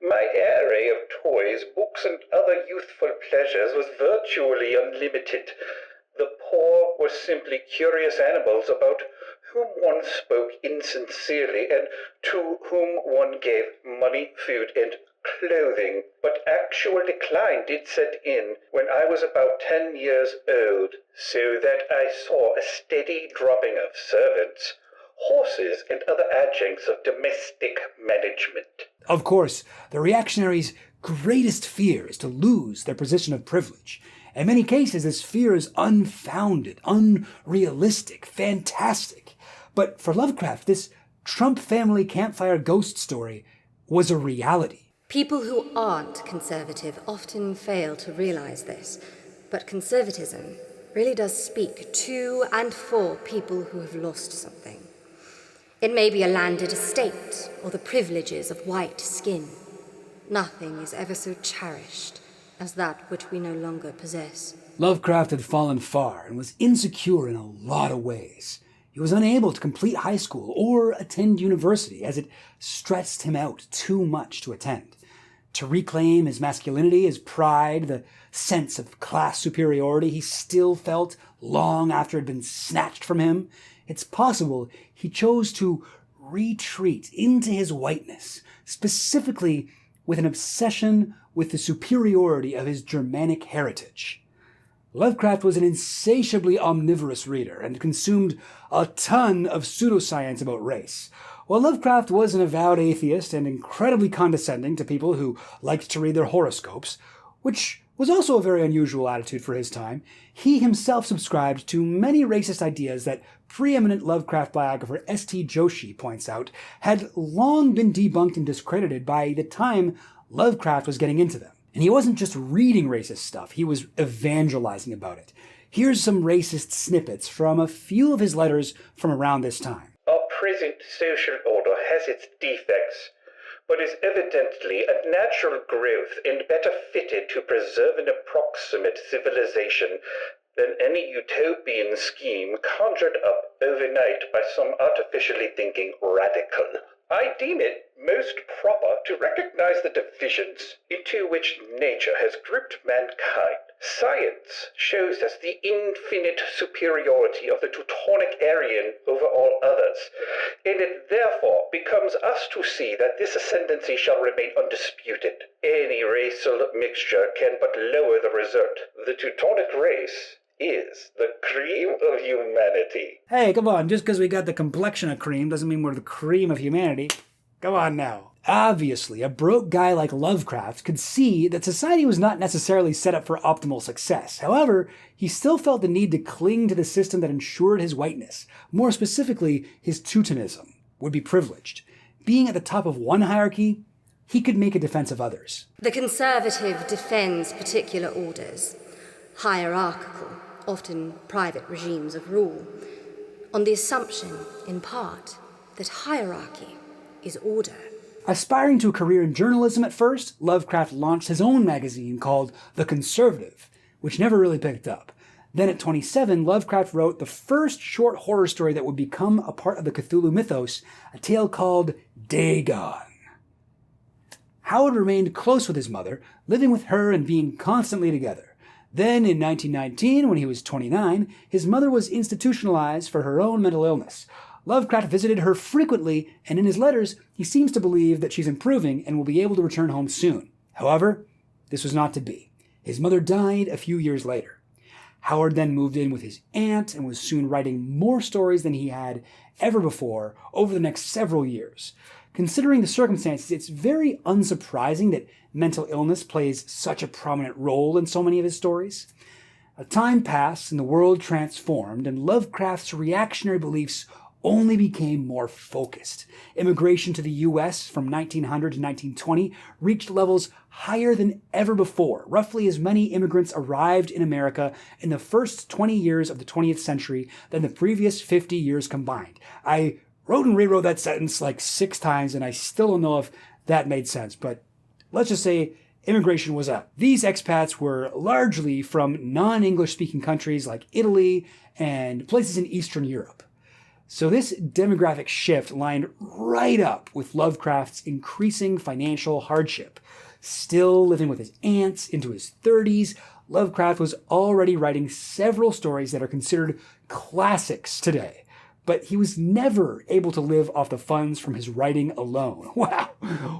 my array of toys, books, and other youthful pleasures was virtually unlimited. The poor were simply curious animals about whom one spoke insincerely and to whom one gave money, food, and clothing. But actual decline did set in when I was about 10 years old, so that I saw a steady dropping of servants, horses, and other adjuncts of domestic management. Of course, the reactionaries' greatest fear is to lose their position of privilege. In many cases, this fear is unfounded, unrealistic, fantastic. But for Lovecraft, this Trump family campfire ghost story was a reality. People who aren't conservative often fail to realize this, but conservatism really does speak to and for people who have lost something. It may be a landed estate or the privileges of white skin. Nothing is ever so cherished as that which we no longer possess. Lovecraft had fallen far and was insecure in a lot of ways. He was unable to complete high school or attend university as it stressed him out too much to attend. To reclaim his masculinity, his pride, the sense of class superiority he still felt long after it had been snatched from him, it's possible he chose to retreat into his whiteness, specifically with an obsession with the superiority of his Germanic heritage. Lovecraft was an insatiably omnivorous reader and consumed a ton of pseudoscience about race. While Lovecraft was an avowed atheist and incredibly condescending to people who liked to read their horoscopes, which was also a very unusual attitude for his time, he himself subscribed to many racist ideas that preeminent Lovecraft biographer S.T. Joshi points out had long been debunked and discredited by the time Lovecraft was getting into them. And he wasn't just reading racist stuff, he was evangelizing about it. Here's some racist snippets from a few of his letters from around this time. Our present social order has its defects, but is evidently a natural growth and better fitted to preserve an approximate civilization than any utopian scheme conjured up overnight by some artificially thinking radical. I deem it most proper to recognize the divisions into which nature has grouped mankind. Science shows us the infinite superiority of the Teutonic Aryan over all others, and it therefore becomes us to see that this ascendancy shall remain undisputed. Any racial mixture can but lower the result. The Teutonic race is the cream of humanity. Hey, come on, just because we got the complexion of cream doesn't mean we're the cream of humanity. Come on now. Obviously, a broke guy like Lovecraft could see that society was not necessarily set up for optimal success. However, he still felt the need to cling to the system that ensured his whiteness, more specifically, his Teutonism, would be privileged. Being at the top of one hierarchy, he could make a defense of others. The conservative defends particular orders, hierarchical, often private regimes of rule, on the assumption, in part, that hierarchy is order. Aspiring to a career in journalism at first, Lovecraft launched his own magazine called The Conservative, which never really picked up. Then at 27, Lovecraft wrote the first short horror story that would become a part of the Cthulhu mythos, a tale called Dagon. Howard remained close with his mother, living with her and being constantly together. Then, in 1919, when he was 29, his mother was institutionalized for her own mental illness. Lovecraft visited her frequently, and in his letters, he seems to believe that she's improving and will be able to return home soon. However, this was not to be. His mother died a few years later. Howard then moved in with his aunt and was soon writing more stories than he had ever before over the next several years. Considering the circumstances, it's very unsurprising that mental illness plays such a prominent role in so many of his stories. A time passed and the world transformed, and Lovecraft's reactionary beliefs only became more focused. Immigration to the U.S. from 1900 to 1920 reached levels higher than ever before. Roughly as many immigrants arrived in America in the first 20 years of the 20th century than the previous 50 years combined. I wrote and rewrote that sentence like 6 times, and I still don't know if that made sense, but let's just say immigration was up. These expats were largely from non-English speaking countries like Italy and places in Eastern Europe. So this demographic shift lined right up with Lovecraft's increasing financial hardship. Still living with his aunts into his 30s, Lovecraft was already writing several stories that are considered classics today. But he was never able to live off the funds from his writing alone. Wow,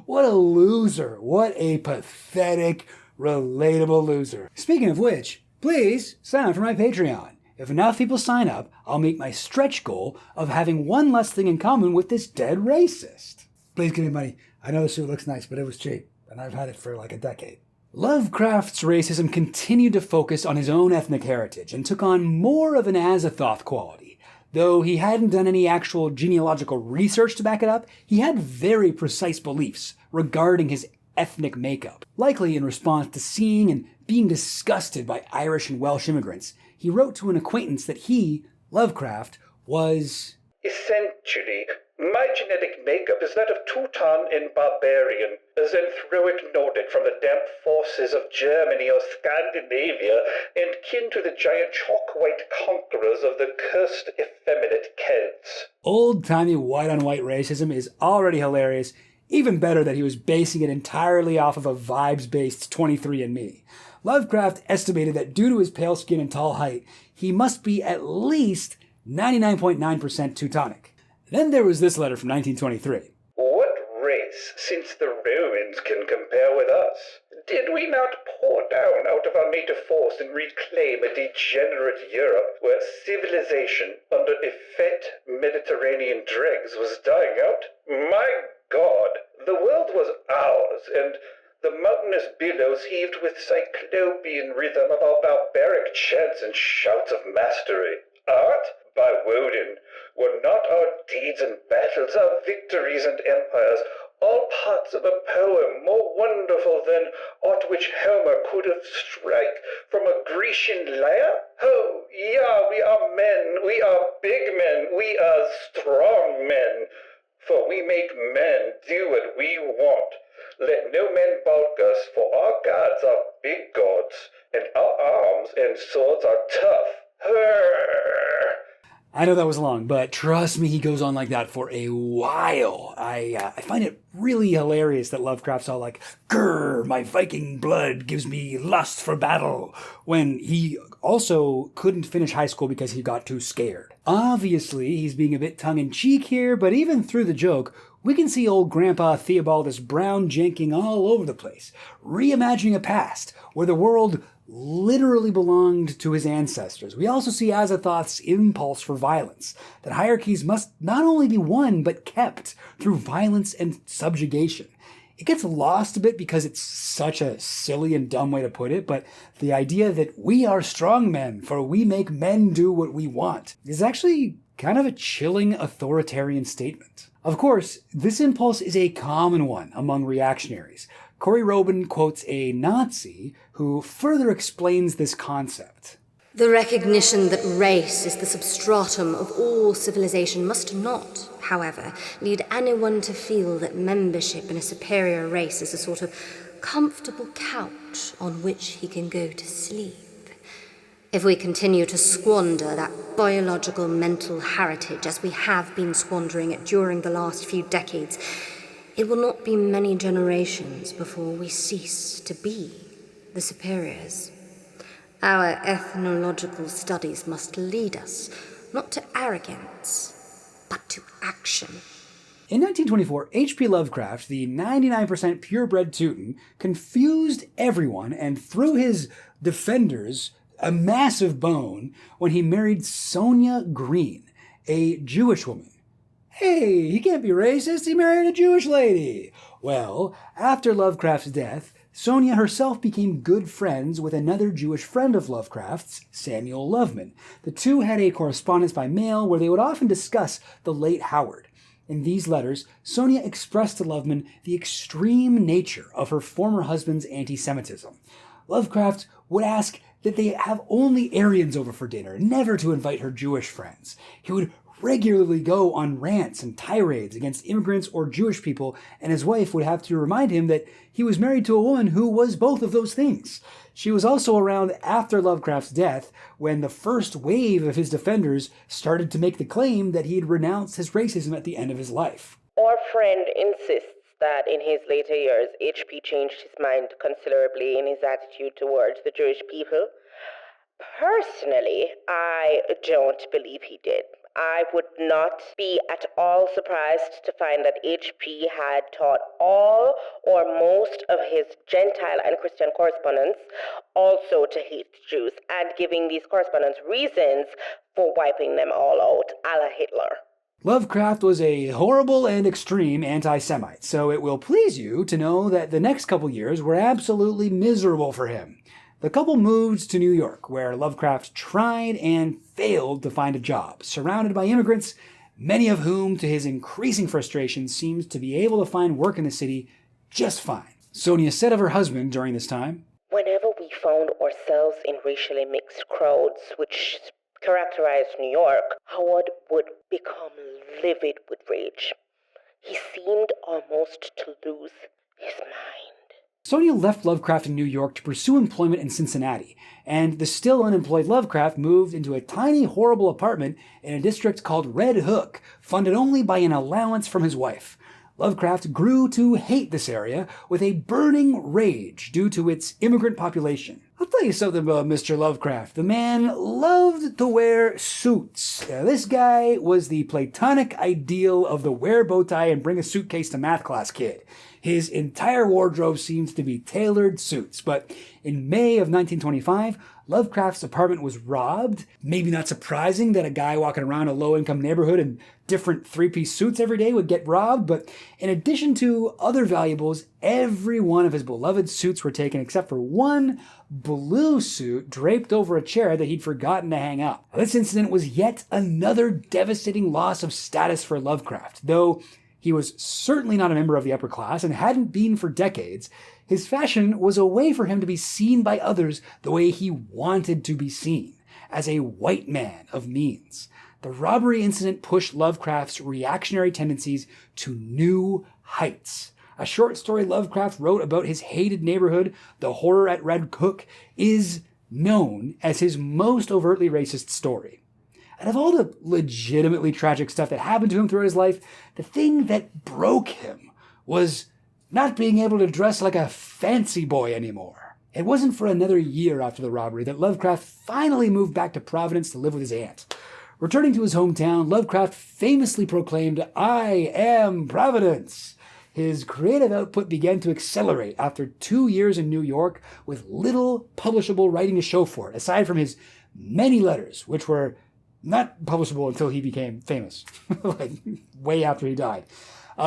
what a loser. What a pathetic, relatable loser. Speaking of which, please sign up for my Patreon. If enough people sign up, I'll meet my stretch goal of having one less thing in common with this dead racist. Please give me money. I know the suit looks nice, but it was cheap, and I've had it for like a decade. Lovecraft's racism continued to focus on his own ethnic heritage and took on more of an Azathoth quality. Though he hadn't done any actual genealogical research to back it up, he had very precise beliefs regarding his ethnic makeup. Likely in response to seeing and being disgusted by Irish and Welsh immigrants, he wrote to an acquaintance that he, Lovecraft, was essentially, my genetic makeup is that of Teuton and Barbarian, a Xanthroic Nordic from the damp forces of Germany or Scandinavia, and kin to the giant chalk-white conquerors of the cursed effeminate Celts. Old-timey white-on-white racism is already hilarious. Even better that he was basing it entirely off of a vibes-based 23andMe. Lovecraft estimated that due to his pale skin and tall height, he must be at least 99.9% Teutonic. Then there was this letter from 1923. What race, since the Romans, can compare with us? Did we not pour down out of our native force and reclaim a degenerate Europe where civilization, under effete Mediterranean dregs, was dying out? My God, the world was ours, and the mountainous billows heaved with cyclopean rhythm of our barbaric chants and shouts of mastery. Art? By Woden, were not our deeds and battles, our victories and empires, all parts of a poem more wonderful than aught which Homer could have strike from a Grecian lyre? Oh, yeah, we are men, we are big men, we are strong men, for we make men do what we want. Let no man balk us, for our gods are big gods, and our arms and swords are tough. I know that was long, but trust me, he goes on like that for a while. I find it really hilarious that Lovecraft's all like, "Grr, my Viking blood gives me lust for battle," when he also couldn't finish high school because he got too scared. Obviously, he's being a bit tongue-in-cheek here, but even through the joke, we can see old Grandpa Theobaldus Brown Jenking all over the place, reimagining a past where the world literally belonged to his ancestors. We also see Azathoth's impulse for violence, that hierarchies must not only be won, but kept through violence and subjugation. It gets lost a bit because it's such a silly and dumb way to put it, but the idea that we are strong men, for we make men do what we want, is actually kind of a chilling authoritarian statement. Of course, this impulse is a common one among reactionaries. Corey Robin quotes a Nazi who further explains this concept. The recognition that race is the substratum of all civilization must not, however, lead anyone to feel that membership in a superior race is a sort of comfortable couch on which he can go to sleep. If we continue to squander that biological mental heritage as we have been squandering it during the last few decades, it will not be many generations before we cease to be the superiors. Our ethnological studies must lead us, not to arrogance, but to action. In 1924, H.P. Lovecraft, the 99% purebred Teuton, confused everyone and threw his defenders a massive bone when he married Sonia Green, a Jewish woman. Hey, he can't be racist, he married a Jewish lady. Well, after Lovecraft's death, Sonia herself became good friends with another Jewish friend of Lovecraft's, Samuel Loveman. The two had a correspondence by mail where they would often discuss the late Howard. In these letters, Sonia expressed to Loveman the extreme nature of her former husband's anti-Semitism. Lovecraft would ask that they have only Aryans over for dinner, never to invite her Jewish friends. He would regularly go on rants and tirades against immigrants or Jewish people, and his wife would have to remind him that he was married to a woman who was both of those things. She was also around after Lovecraft's death, when the first wave of his defenders started to make the claim that he had renounced his racism at the end of his life. Our friend insists that in his later years, H.P. changed his mind considerably in his attitude towards the Jewish people. Personally, I don't believe he did. I would not be at all surprised to find that H.P. had taught all or most of his Gentile and Christian correspondents also to hate Jews, and giving these correspondents reasons for wiping them all out, a la Hitler. Lovecraft was a horrible and extreme anti-Semite, so it will please you to know that the next couple years were absolutely miserable for him. The couple moved to New York, where Lovecraft tried and failed to find a job, surrounded by immigrants, many of whom, to his increasing frustration, seemed to be able to find work in the city just fine. Sonia said of her husband during this time, "Whenever we found ourselves in racially mixed crowds, which characterized New York, Howard would become livid with rage. He seemed almost to lose his mind." Sonia left Lovecraft in New York to pursue employment in Cincinnati, and the still unemployed Lovecraft moved into a tiny, horrible apartment in a district called Red Hook, funded only by an allowance from his wife. Lovecraft grew to hate this area with a burning rage due to its immigrant population. I'll tell you something about Mr. Lovecraft. The man loved to wear suits. This guy was the platonic ideal of the wear bow tie and bring a suitcase to math class kid. His entire wardrobe seems to be tailored suits, but in May of 1925, Lovecraft's apartment was robbed. Maybe not surprising that a guy walking around a low-income neighborhood in different three-piece suits every day would get robbed, but in addition to other valuables, every one of his beloved suits were taken except for one blue suit draped over a chair that he'd forgotten to hang up. This incident was yet another devastating loss of status for Lovecraft. Though he was certainly not a member of the upper class and hadn't been for decades, his fashion was a way for him to be seen by others the way he wanted to be seen, as a white man of means. The robbery incident pushed Lovecraft's reactionary tendencies to new heights. A short story Lovecraft wrote about his hated neighborhood, The Horror at Red Hook, is known as his most overtly racist story. Out of all the legitimately tragic stuff that happened to him throughout his life, the thing that broke him was not being able to dress like a fancy boy anymore. It wasn't for another year after the robbery that Lovecraft finally moved back to Providence to live with his aunt. Returning to his hometown, Lovecraft famously proclaimed, "I am Providence." His creative output began to accelerate after 2 years in New York with little publishable writing to show for it, aside from his many letters, which were not publishable until he became famous, like way after he died.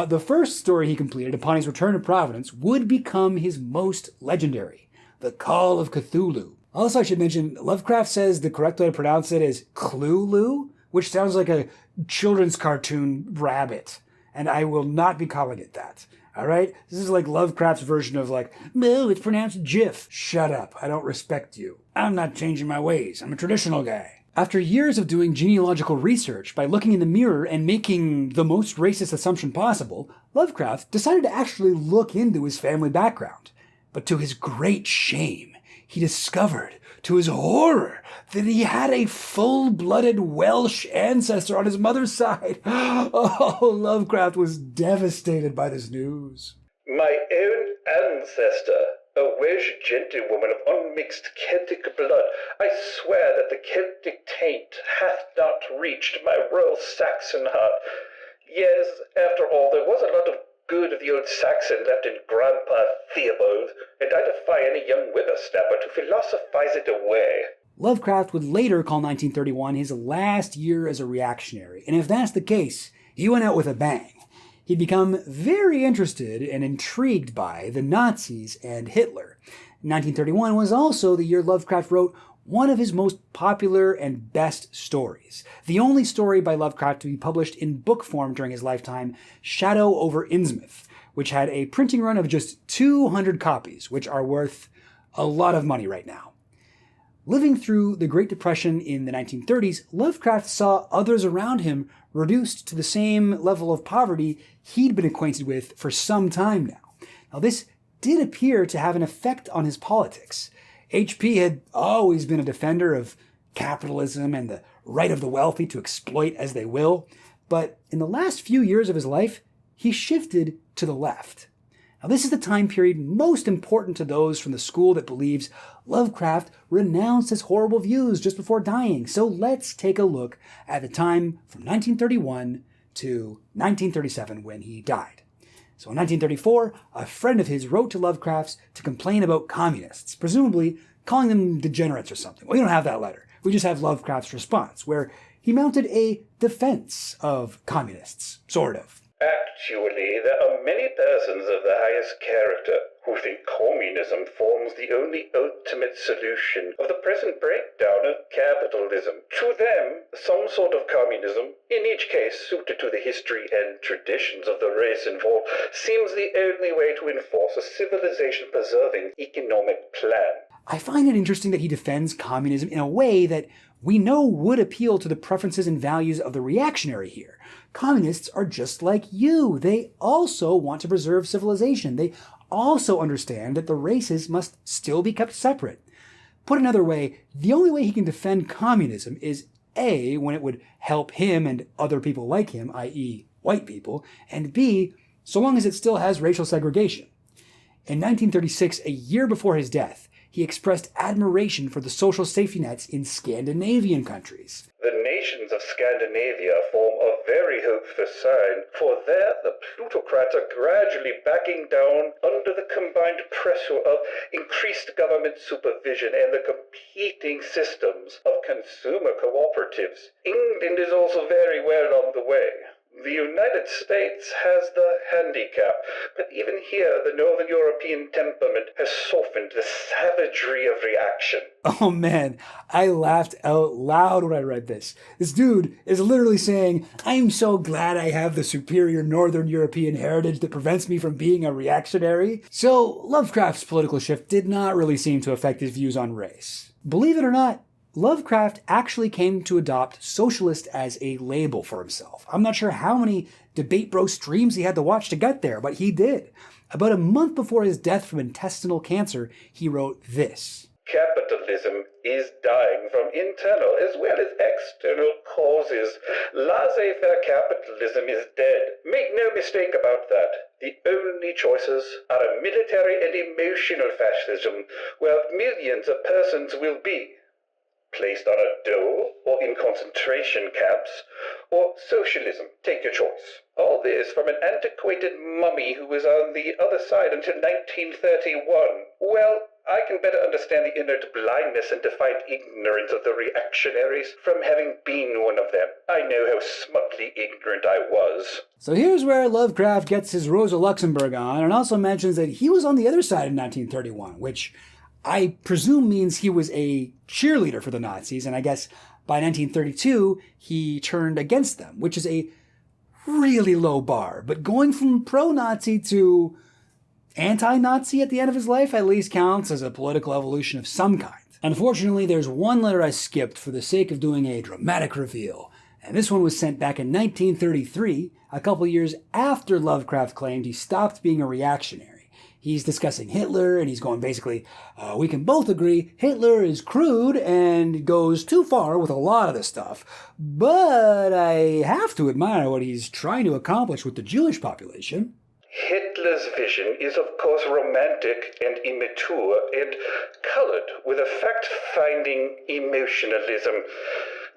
The first story he completed upon his return to Providence would become his most legendary, The Call of Cthulhu. Also, I should mention, Lovecraft says the correct way to pronounce it is Cthulhu, which sounds like a children's cartoon rabbit, and I will not be calling it that. All right? This is like Lovecraft's version of like, no, it's pronounced Jiff. Shut up. I don't respect you. I'm not changing my ways. I'm a traditional guy. After years of doing genealogical research by looking in the mirror and making the most racist assumption possible, Lovecraft decided to actually look into his family background. But to his great shame, he discovered, to his horror, that he had a full-blooded Welsh ancestor on his mother's side. Oh, Lovecraft was devastated by this news. My own ancestor, A Welsh gentlewoman of unmixed Celtic blood, I swear that the Celtic taint hath not reached my royal Saxon heart. Yes, after all, there was a lot of good of the old Saxon left in Grandpa Theobald, and I defy any young whippersnapper to philosophize it away. Lovecraft would later call 1931 his last year as a reactionary, and if that's the case, he went out with a bang. He'd become very interested and intrigued by the Nazis and Hitler. 1931 was also the year Lovecraft wrote one of his most popular and best stories. The only story by Lovecraft to be published in book form during his lifetime, Shadow over Innsmouth, which had a printing run of just 200 copies, which are worth a lot of money right now. Living through the Great Depression in the 1930s, Lovecraft saw others around him reduced to the same level of poverty he'd been acquainted with for some time now. Now, this did appear to have an effect on his politics. HP had always been a defender of capitalism and the right of the wealthy to exploit as they will, but in the last few years of his life, he shifted to the left. Now, this is the time period most important to those from the school that believes Lovecraft renounced his horrible views just before dying. So let's take a look at the time from 1931 to 1937 when he died. So in 1934, a friend of his wrote to Lovecraft to complain about communists, presumably calling them degenerates or something. Well, we don't have that letter. We just have Lovecraft's response, where he mounted a defense of communists, sort of. Actually, there are many persons of the highest character who think communism forms the only ultimate solution of the present breakdown of capitalism. To them, some sort of communism, in each case suited to the history and traditions of the race involved, seems the only way to enforce a civilization-preserving economic plan. I find it interesting that he defends communism in a way that we know would appeal to the preferences and values of the reactionary here. Communists are just like you. They also want to preserve civilization. They also understand that the races must still be kept separate. Put another way, the only way he can defend communism is A, when it would help him and other people like him, i.e. white people, and B, so long as it still has racial segregation. In 1936, a year before his death, he expressed admiration for the social safety nets in Scandinavian countries. The nations of Scandinavia form a very hopeful sign, for there the plutocrats are gradually backing down under the combined pressure of increased government supervision and the competing systems of consumer cooperatives. England is also very well on the way. The United States has the handicap, but even here the Northern European temperament has softened the savagery of reaction. Oh man, I laughed out loud when I read this. This dude is literally saying, I'm so glad I have the superior Northern European heritage that prevents me from being a reactionary. So Lovecraft's political shift did not really seem to affect his views on race. Believe it or not, Lovecraft actually came to adopt socialist as a label for himself. I'm not sure how many Debate Bro streams he had to watch to get there, but he did. About a month before his death from intestinal cancer, he wrote this. Capitalism is dying from internal as well as external causes. Laissez-faire capitalism is dead. Make no mistake about that. The only choices are a military and emotional fascism, where millions of persons will be placed on a dole, or in concentration camps, or socialism. Take your choice. All this from an antiquated mummy who was on the other side until 1931. Well, I can better understand the inert blindness and defiant ignorance of the reactionaries from having been one of them. I know how smugly ignorant I was. So here's where Lovecraft gets his Rosa Luxemburg on, and also mentions that he was on the other side in 1931, which I presume means he was a cheerleader for the Nazis, and I guess by 1932, he turned against them, which is a really low bar. But going from pro-Nazi to anti-Nazi at the end of his life at least counts as a political evolution of some kind. Unfortunately, there's one letter I skipped for the sake of doing a dramatic reveal, and this one was sent back in 1933, a couple years after Lovecraft claimed he stopped being a reactionary. He's discussing Hitler, and he's going basically, we can both agree Hitler is crude and goes too far with a lot of this stuff, but I have to admire what he's trying to accomplish with the Jewish population. Hitler's vision is of course romantic and immature and colored with a fact-finding emotionalism.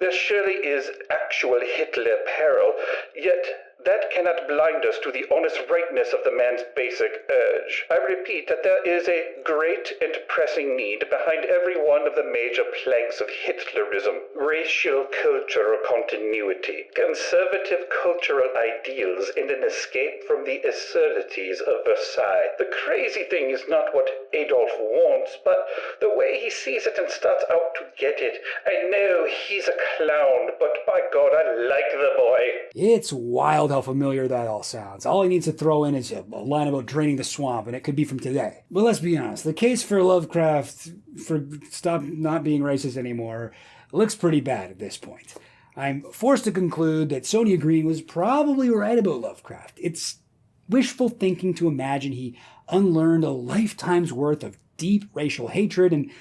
There surely is actual Hitler peril, yet that cannot blind us to the honest rightness of the man's basic urge. I repeat that there is a great and pressing need behind every one of the major planks of Hitlerism: racial cultural continuity, conservative cultural ideals, and an escape from the absurdities of Versailles. The crazy thing is not what Adolf wants, but the way he sees it and starts out to get it. I know he's a clown, but by God, I like the boy. It's wild how familiar that all sounds. All he needs to throw in is a line about draining the swamp, and it could be from today. But let's be honest, the case for Lovecraft for stop not being racist anymore looks pretty bad at this point. I'm forced to conclude that SONIA GREENE was probably right about Lovecraft. It's wishful thinking to imagine he unlearned a lifetime's worth of deep racial hatred, and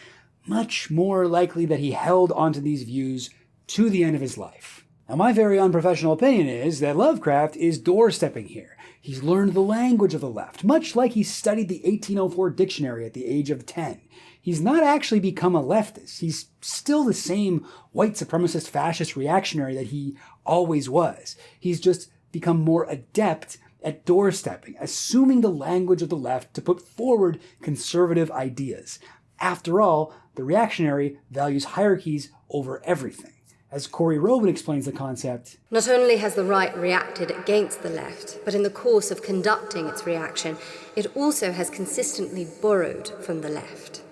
much more likely that he held onto these views to the end of his life. Now, my very unprofessional opinion is that Lovecraft is doorstepping here. He's learned the language of the left, much like he studied the 1804 dictionary at the age of 10. He's not actually become a leftist. He's still the same white supremacist fascist reactionary that he always was. He's just become more adept at doorstepping, assuming the language of the left to put forward conservative ideas. After all, the reactionary values hierarchies over everything. As Corey Robin explains the concept, not only has the right reacted against the left, but in the course of conducting its reaction, it also has consistently borrowed from the left.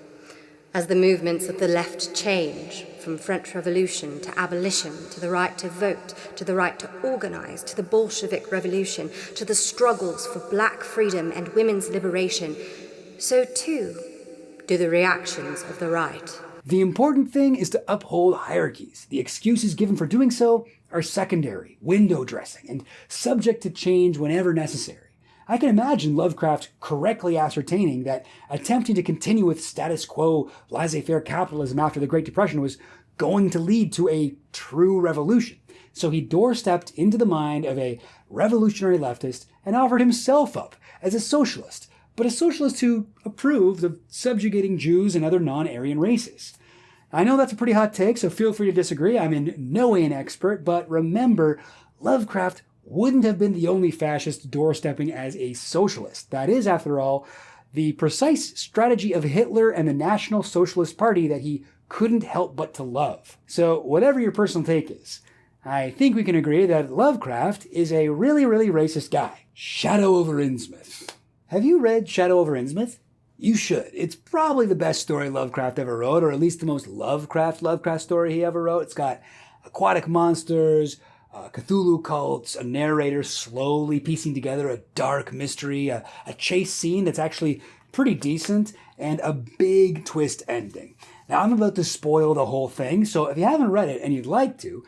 As the movements of the left change, from French Revolution to abolition, to the right to vote, to the right to organize, to the Bolshevik Revolution, to the struggles for black freedom and women's liberation, so too do the reactions of the right. the important thing is to uphold hierarchies. The excuses given for doing so are secondary, window dressing, and subject to change whenever necessary. I can imagine Lovecraft correctly ascertaining that attempting to continue with status quo, laissez-faire capitalism after the Great Depression was going to lead to a true revolution. So he doorstepped into the mind of a revolutionary leftist and offered himself up as a socialist, but a socialist who approved of subjugating Jews and other non-Aryan races. I know that's a pretty hot take, so feel free to disagree. I'm in no way an expert, but remember, Lovecraft wouldn't have been the only fascist doorstepping as a socialist. That is, after all, the precise strategy of Hitler and the National Socialist Party that he couldn't help but to love. So whatever your personal take is, I think we can agree that Lovecraft is a really, really racist guy. Shadow over Innsmouth. Have you read Shadow over Innsmouth? You should. It's probably the best story Lovecraft ever wrote, or at least the most Lovecraft story he ever wrote. It's got aquatic monsters, Cthulhu cults, a narrator slowly piecing together a dark mystery, a chase scene that's actually pretty decent, and a big twist ending. Now, I'm about to spoil the whole thing, so if you haven't read it and you'd like to,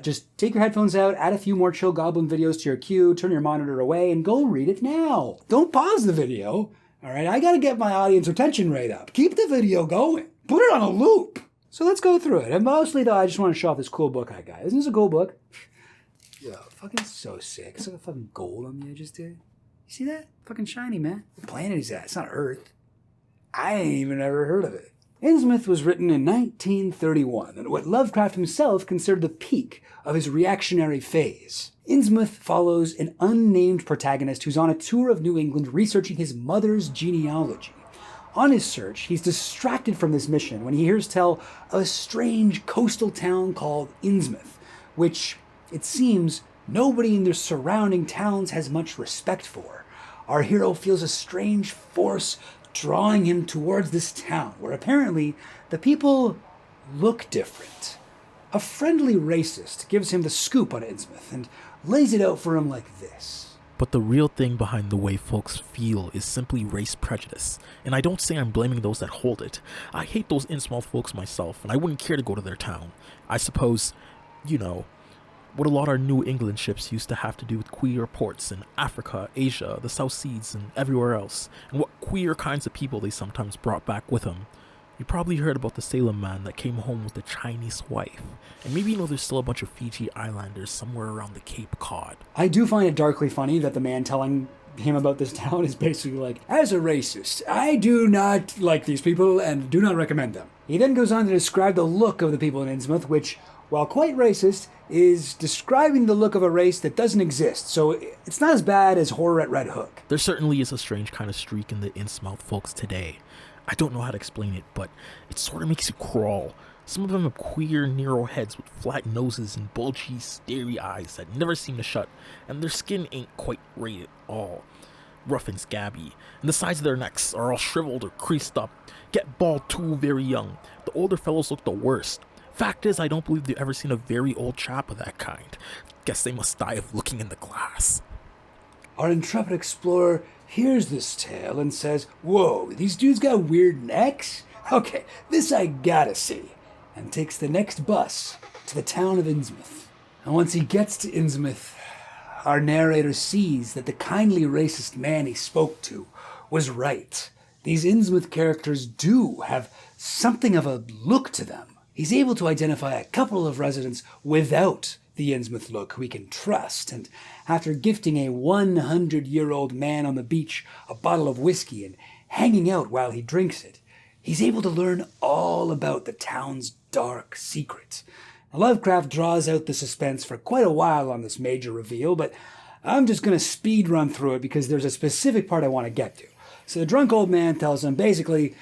just take your headphones out, add a few more Chill Goblin videos to your queue, turn your monitor away, and go read it now. Don't pause the video, all right? I gotta get my audience retention rate up. Keep the video going. Put it on a loop. So let's go through it. And mostly, though, I just want to show off this cool book I got. Isn't this a cool book? Yeah, fucking so sick. It's like a fucking gold on the edges, dude. You see that? Fucking shiny, man. What planet is that? It's not Earth. I ain't even ever heard of it. Innsmouth was written in 1931, and what Lovecraft himself considered the peak of his reactionary phase. Innsmouth follows an unnamed protagonist who's on a tour of New England researching his mother's genealogy. On his search, he's distracted from this mission when he hears tell of a strange coastal town called Innsmouth, which, it seems, nobody in the surrounding towns has much respect for. Our hero feels a strange force drawing him towards this town, where apparently the people look different. A friendly racist gives him the scoop on Innsmouth and lays it out for him like this. But the real thing behind the way folks feel is simply race prejudice. And I don't say I'm blaming those that hold it. I hate those Innsmouth folks myself, and I wouldn't care to go to their town. I suppose, you know, what a lot of New England ships used to have to do with queer ports in Africa, Asia, the South Seas, and everywhere else, and what queer kinds of people they sometimes brought back with them. You probably heard about the Salem man that came home with a Chinese wife, and maybe you know there's still a bunch of Fiji Islanders somewhere around the Cape Cod. I do find it darkly funny that the man telling him about this town is basically like, as a racist, I do not like these people and do not recommend them. He then goes on to describe the look of the people in Innsmouth, which, while quite racist, is describing the look of a race that doesn't exist, so it's not as bad as horror at Red Hook. There certainly is a strange kind of streak in the Innsmouth folks today. I don't know how to explain it, but it sort of makes you crawl. Some of them have queer, narrow heads with flat noses and bulgy, starey eyes that never seem to shut, and their skin ain't quite right at all. Rough and scabby, and the sides of their necks are all shriveled or creased up, get bald too very young. The older fellows look the worst. Fact is, I don't believe they've ever seen a very old chap of that kind. Guess they must die of looking in the glass. Our intrepid explorer hears this tale and says, "Whoa, these dudes got weird necks? Okay, this I gotta see," and takes the next bus to the town of Innsmouth. And once he gets to Innsmouth, our narrator sees that the kindly racist man he spoke to was right. These Innsmouth characters do have something of a look to them. He's able to identify a couple of residents without the Innsmouth look we can trust, and after gifting a 100-year-old man on the beach a bottle of whiskey and hanging out while he drinks it, he's able to learn all about the town's dark secrets. Lovecraft draws out the suspense for quite a while on this major reveal, but I'm just going to speed run through it because there's a specific part I want to get to. So the drunk old man tells him basically,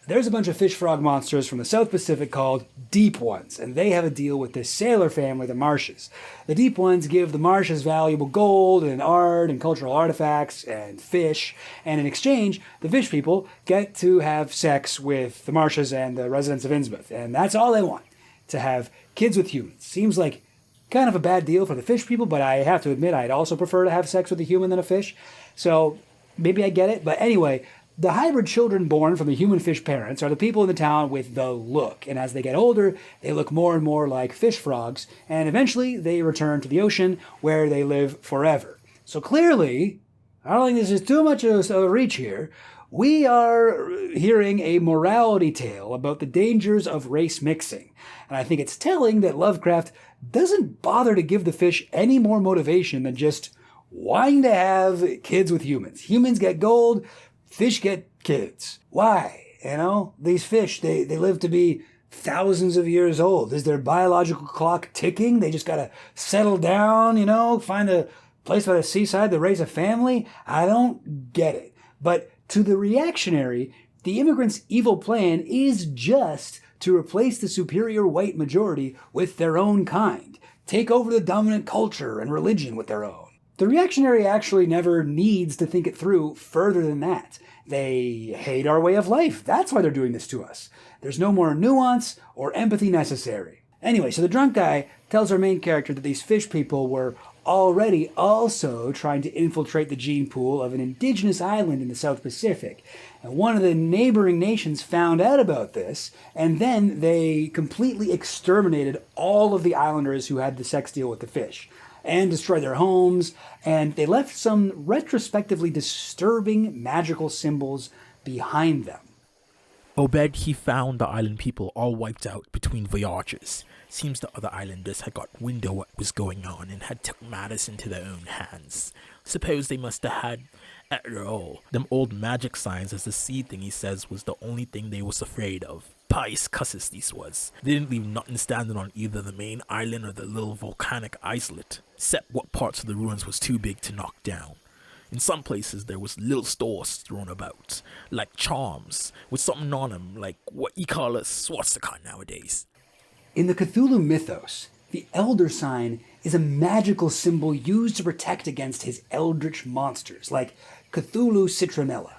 there's a bunch of fish frog monsters from the South Pacific called Deep Ones, and they have a deal with this sailor family, the Marshes. The Deep Ones give the Marshes valuable gold and art and cultural artifacts and fish, and in exchange, the fish people get to have sex with the Marshes and the residents of Innsmouth, and that's all they want, to have kids with humans. Seems like kind of a bad deal for the fish people, but I have to admit I'd also prefer to have sex with a human than a fish, so maybe I get it, but anyway, the hybrid children born from the human fish parents are the people in the town with the look, and as they get older, they look more and more like fish frogs, and eventually they return to the ocean where they live forever. So clearly, I don't think this is too much of a reach here, we are hearing a morality tale about the dangers of race mixing, and I think it's telling that Lovecraft doesn't bother to give the fish any more motivation than just wanting to have kids with humans. Humans get gold, fish get kids. Why? You know, these fish, they live to be thousands of years old. Is their biological clock ticking? They just gotta settle down, you know, find a place by the seaside to raise a family? I don't get it. But to the reactionary, the immigrants' evil plan is just to replace the superior white majority with their own kind, take over the dominant culture and religion with their own. The reactionary actually never needs to think it through further than that. They hate our way of life. That's why they're doing this to us. There's no more nuance or empathy necessary. Anyway, so the drunk guy tells our main character that these fish people were already also trying to infiltrate the gene pool of an indigenous island in the South Pacific. And one of the neighboring nations found out about this, and then they completely exterminated all of the islanders who had the sex deal with the fish, and destroyed their homes, and they left some retrospectively disturbing magical symbols behind them. Obed, he found the island people all wiped out between voyages. Seems the other islanders had got wind of what was going on and had took matters into their own hands. Suppose they must have had, after all, them old magic signs as the seed thing he says was the only thing they was afraid of. Pious cusses these was. They didn't leave nothing standing on either the main island or the little volcanic islet, except what parts of the ruins was too big to knock down. In some places there was little stores thrown about, like charms, with something on them, like what you call a swastika nowadays. In the Cthulhu mythos, the Elder Sign is a magical symbol used to protect against his eldritch monsters, like Cthulhu Citronella.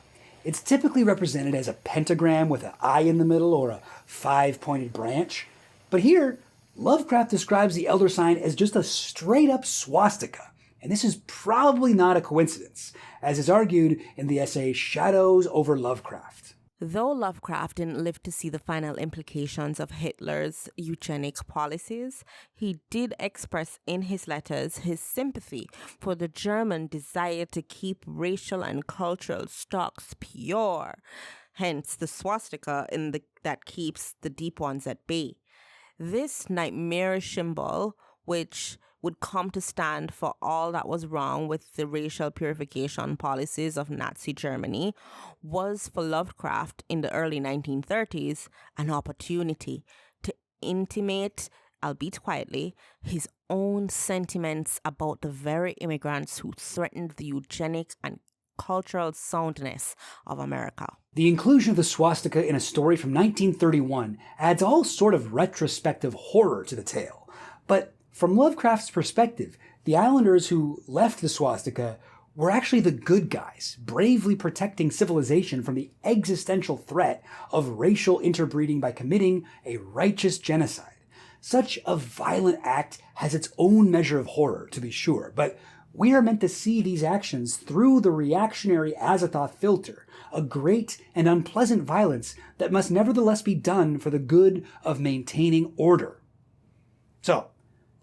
It's typically represented as a pentagram with an eye in the middle or a 5-pointed branch. But here, Lovecraft describes the Elder Sign as just a straight-up swastika. And this is probably not a coincidence, as is argued in the essay Shadows over Lovecraft. Though Lovecraft didn't live to see the final implications of Hitler's eugenic policies, he did express in his letters his sympathy for the German desire to keep racial and cultural stocks pure, hence the swastika that keeps the Deep Ones at bay. This nightmarish symbol, which would come to stand for all that was wrong with the racial purification policies of Nazi Germany was for Lovecraft in the early 1930s an opportunity to intimate, albeit quietly, his own sentiments about the very immigrants who threatened the eugenic and cultural soundness of America. The inclusion of the swastika in a story from 1931 adds all sort of retrospective horror to the tale. But from Lovecraft's perspective, the islanders who left the swastika were actually the good guys, bravely protecting civilization from the existential threat of racial interbreeding by committing a righteous genocide. Such a violent act has its own measure of horror, to be sure, but we are meant to see these actions through the reactionary Azathoth filter, a great and unpleasant violence that must nevertheless be done for the good of maintaining order. So,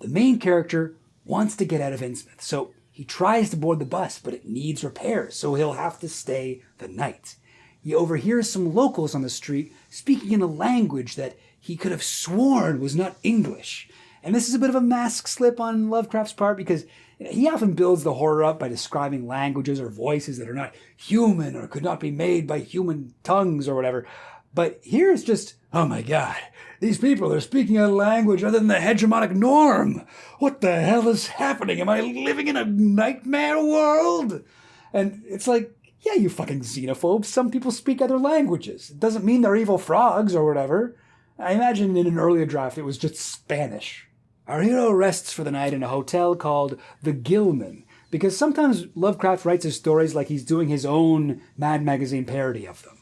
the main character wants to get out of Innsmouth, so he tries to board the bus, but it needs repairs, so he'll have to stay the night. He overhears some locals on the street speaking in a language that he could have sworn was not English. And this is a bit of a mask slip on Lovecraft's part because he often builds the horror up by describing languages or voices that are not human or could not be made by human tongues or whatever. But here it's just, oh my god, these people are speaking a language other than the hegemonic norm. What the hell is happening? Am I living in a nightmare world? And it's like, yeah, you fucking xenophobes. Some people speak other languages. It doesn't mean they're evil frogs or whatever. I imagine in an earlier draft it was just Spanish. Our hero rests for the night in a hotel called the Gilman, because sometimes Lovecraft writes his stories like he's doing his own Mad Magazine parody of them.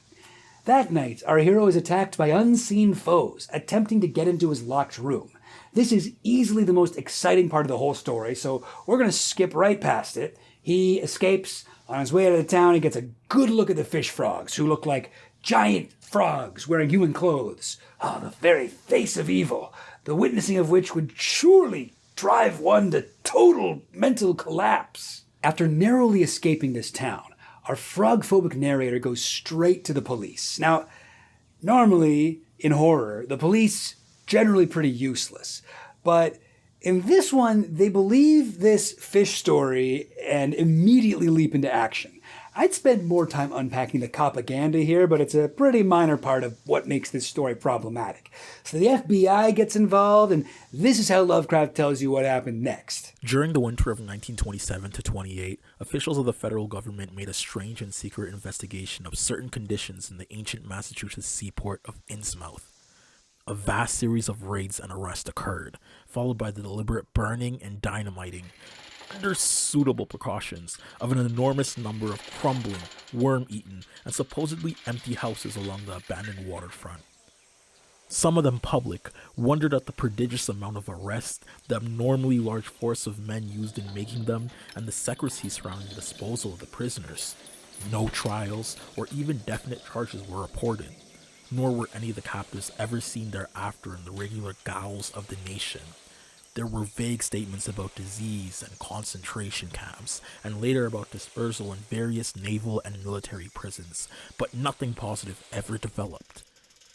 That night, our hero is attacked by unseen foes, attempting to get into his locked room. This is easily the most exciting part of the whole story, so we're going to skip right past it. He escapes. On his way out of the town, he gets a good look at the fish frogs, who look like giant frogs wearing human clothes. Oh, the very face of evil, the witnessing of which would surely drive one to total mental collapse. After narrowly escaping this town, our frog-phobic narrator goes straight to the police. Now, normally, in horror, the police generally pretty useless. But in this one, they believe this fish story and immediately leap into action. I'd spend more time unpacking the propaganda here, but it's a pretty minor part of what makes this story problematic. So the FBI gets involved, and this is how Lovecraft tells you what happened next. During the winter of 1927 to 28, officials of the federal government made a strange and secret investigation of certain conditions in the ancient Massachusetts seaport of Innsmouth. A vast series of raids and arrests occurred, followed by the deliberate burning and dynamiting, under suitable precautions, of an enormous number of crumbling, worm-eaten, and supposedly empty houses along the abandoned waterfront. Some of them public wondered at the prodigious amount of arrests, the abnormally large force of men used in making them, and the secrecy surrounding the disposal of the prisoners. No trials or even definite charges were reported, nor were any of the captives ever seen thereafter in the regular gaols of the nation. There were vague statements about disease and concentration camps, and later about dispersal in various naval and military prisons, but nothing positive ever developed.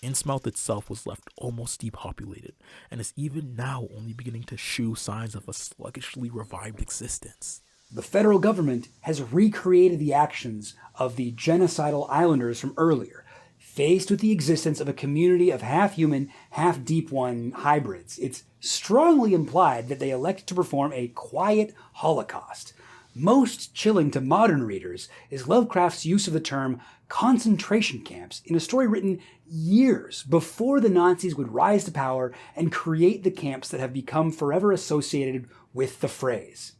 Innsmouth itself was left almost depopulated, and is even now only beginning to shew signs of a sluggishly revived existence. The federal government has recreated the actions of the genocidal islanders from earlier. Faced with the existence of a community of half-human, half-deep one hybrids, it's strongly implied that they elect to perform a quiet holocaust. Most chilling to modern readers is Lovecraft's use of the term concentration camps in a story written years before the Nazis would rise to power and create the camps that have become forever associated with the phrase.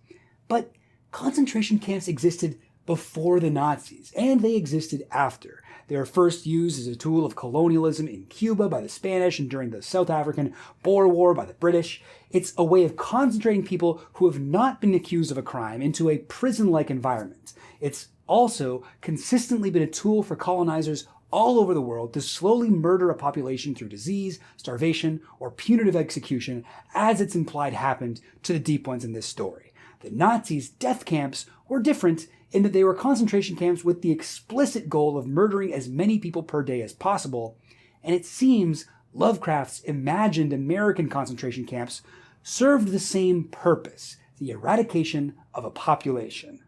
But concentration camps existed before the Nazis, and they existed after. They were first used as a tool of colonialism in Cuba by the Spanish and during the South African Boer War by the British. It's a way of concentrating people who have not been accused of a crime into a prison-like environment. It's also consistently been a tool for colonizers all over the world to slowly murder a population through disease, starvation, or punitive execution, as it's implied happened to the deep ones in this story. The Nazis' death camps were different in that they were concentration camps with the explicit goal of murdering as many people per day as possible, and it seems Lovecraft's imagined American concentration camps served the same purpose, the eradication of a population.